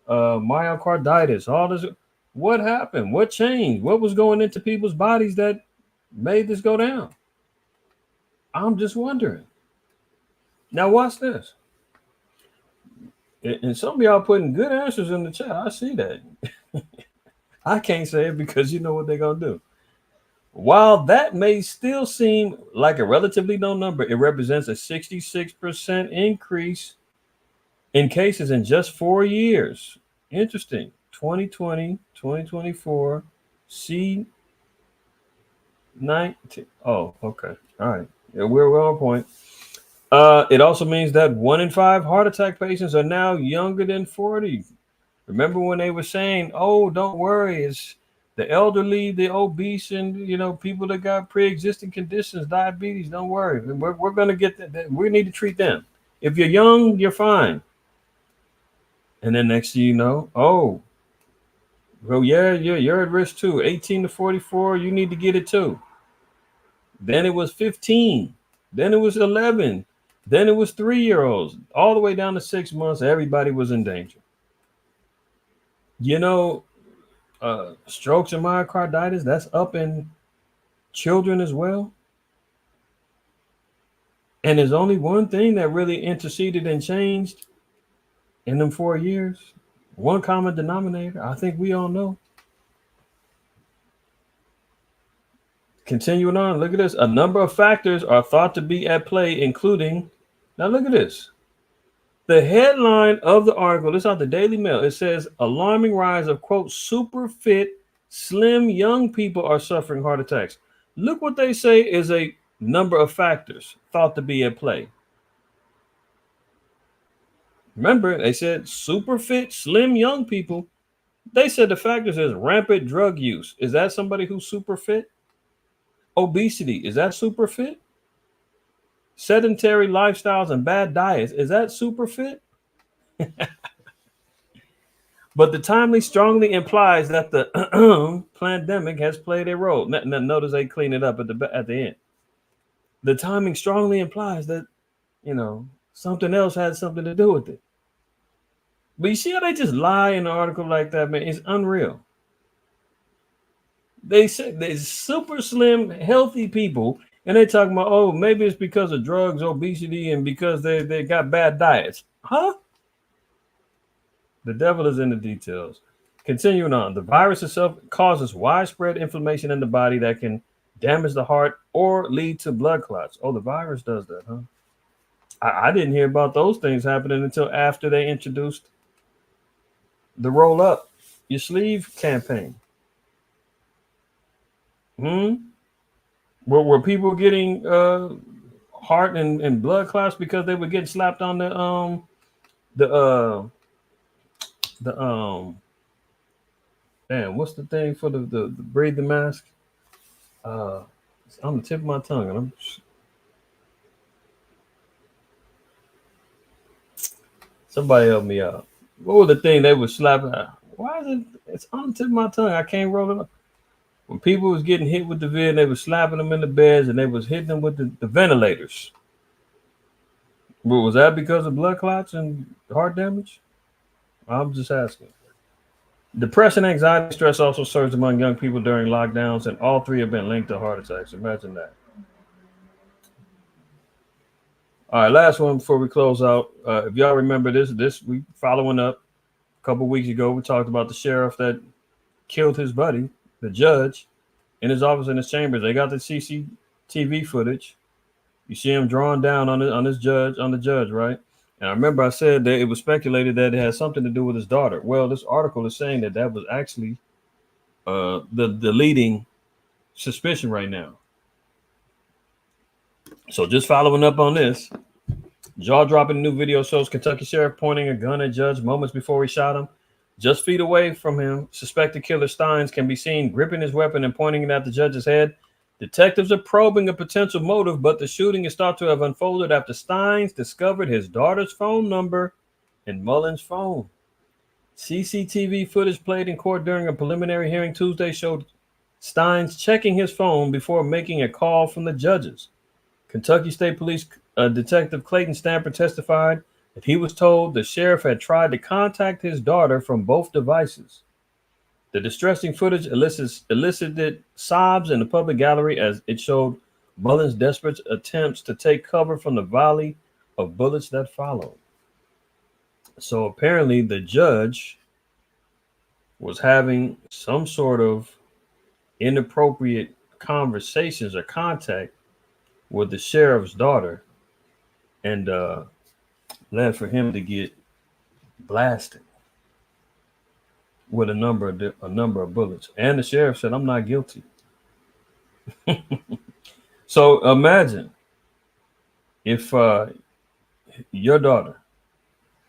myocarditis, all this. What happened? What changed? What was going into people's bodies that made this go down? I'm just wondering. Now watch this. And some of y'all putting good answers in the chat. I see that. I can't say it because you know what they're going to do. While that may still seem like a relatively low number, it represents a 66% increase in cases in just 4 years. Interesting. 2020, 2024, C19. Oh, okay. All right. Yeah, we're on point. It also means that 1 in 5 heart attack patients are now younger than 40. Remember when they were saying, "Oh, don't worry, it's the elderly, the obese, and people that got pre-existing conditions, diabetes. Don't worry, we're going to get that. We need to treat them. If you're young, you're fine." And then next thing you know, oh, well, yeah, you're at risk too. 18 to 44, you need to get it too. Then it was 15. Then it was 11. Then it was 3-year-olds. All the way down to 6 months, everybody was in danger. Strokes and myocarditis, that's up in children as well. And there's only one thing that really interceded and changed in them 4 years. One common denominator, I think we all know. Continuing on, look at this. A number of factors are thought to be at play, including, now look at this. The headline of the article, this is out the Daily Mail. It says, alarming rise of, quote, super fit, slim young people are suffering heart attacks. Look what they say is a number of factors thought to be at play. Remember, they said super fit, slim young people. They said the factors is rampant drug use. Is that somebody who's super fit? Obesity, is that super fit? Sedentary lifestyles and bad diets, is that super fit? But the timely strongly implies that the pandemic has played a role. Notice they clean it up at the end. The timing strongly implies that, something else had something to do with it. But you see how they just lie in an article like that, man? It's unreal. They said there's super slim, healthy people, and they talking about, oh, maybe it's because of drugs, obesity, and because they got bad diets. Huh? The devil is in the details. Continuing on, the virus itself causes widespread inflammation in the body that can damage the heart or lead to blood clots. Oh, the virus does that, huh? I didn't hear about those things happening until after they introduced the roll up your sleeve campaign. Were people getting heart and blood clots because they were getting slapped on what's the thing for the breathing mask? It's on the tip of my tongue, and somebody help me out. What was the thing they were slapping? Why is it? It's on the tip of my tongue. I can't roll it up. When people was getting hit with the vid, they were slapping them in the beds, and they was hitting them with the ventilators. Well, was that because of blood clots and heart damage? I'm just asking. Depression, anxiety, stress also surged among young people during lockdowns, and all three have been linked to heart attacks. Imagine that. All right, last one before we close out. If y'all remember this we following up a couple weeks ago, we talked about the sheriff that killed his buddy, the judge, in his office in his chambers. They got the CCTV footage. You see him drawing down on the judge, right? And I remember I said that it was speculated that it had something to do with his daughter. Well, this article is saying that was actually the leading suspicion right now. So just following up on this, jaw-dropping new video shows Kentucky sheriff pointing a gun at judge moments before he shot him. Just feet away from him, suspected killer Steins can be seen gripping his weapon and pointing it at the judge's head. Detectives are probing a potential motive, but the shooting is thought to have unfolded after Steins discovered his daughter's phone number in Mullins' phone. CCTV footage played in court during a preliminary hearing Tuesday showed Steins checking his phone before making a call from the judges. Kentucky State Police Detective Clayton Stamper testified that he was told the sheriff had tried to contact his daughter from both devices. The distressing footage elicited sobs in the public gallery as it showed Mullins' desperate attempts to take cover from the volley of bullets that followed. So apparently the judge was having some sort of inappropriate conversations or contact with the sheriff's daughter, and led for him to get blasted with a number of bullets. And the sheriff said, "I'm not guilty." So imagine If your daughter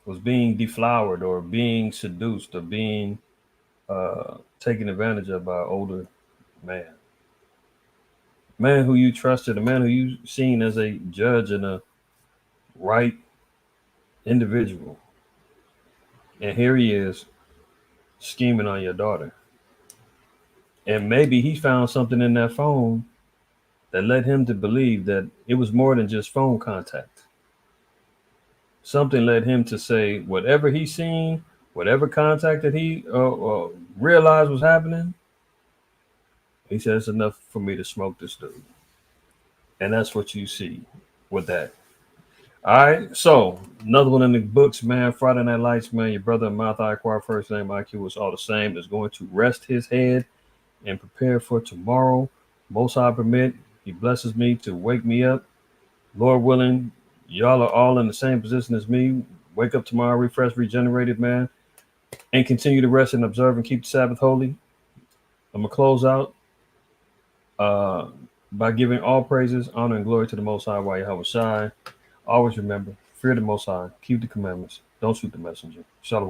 was being deflowered or being seduced or being taken advantage of by an older man who you trusted, a man who you seen as a judge and a right individual, and here he is scheming on your daughter. And maybe he found something in that phone that led him to believe that it was more than just phone contact. Something led him to say whatever he seen, whatever contact that he realized was happening, he said it's enough for me to smoke this dude. And that's what you see with that. All right, so another one in the books, man. Friday Night Lights, man. Your brother Mouth IQAhmath, first name IQ was all the same. Is going to rest his head and prepare for tomorrow. Most High permit, he blesses me to wake me up. Lord willing, y'all are all in the same position as me. Wake up tomorrow, refreshed, regenerated, man, and continue to rest and observe and keep the Sabbath holy. I'm gonna close out by giving all praises, honor, and glory to the Most High, Yahweh Shai. Always remember, fear the Most High, keep the commandments, don't shoot the messenger. Shalom.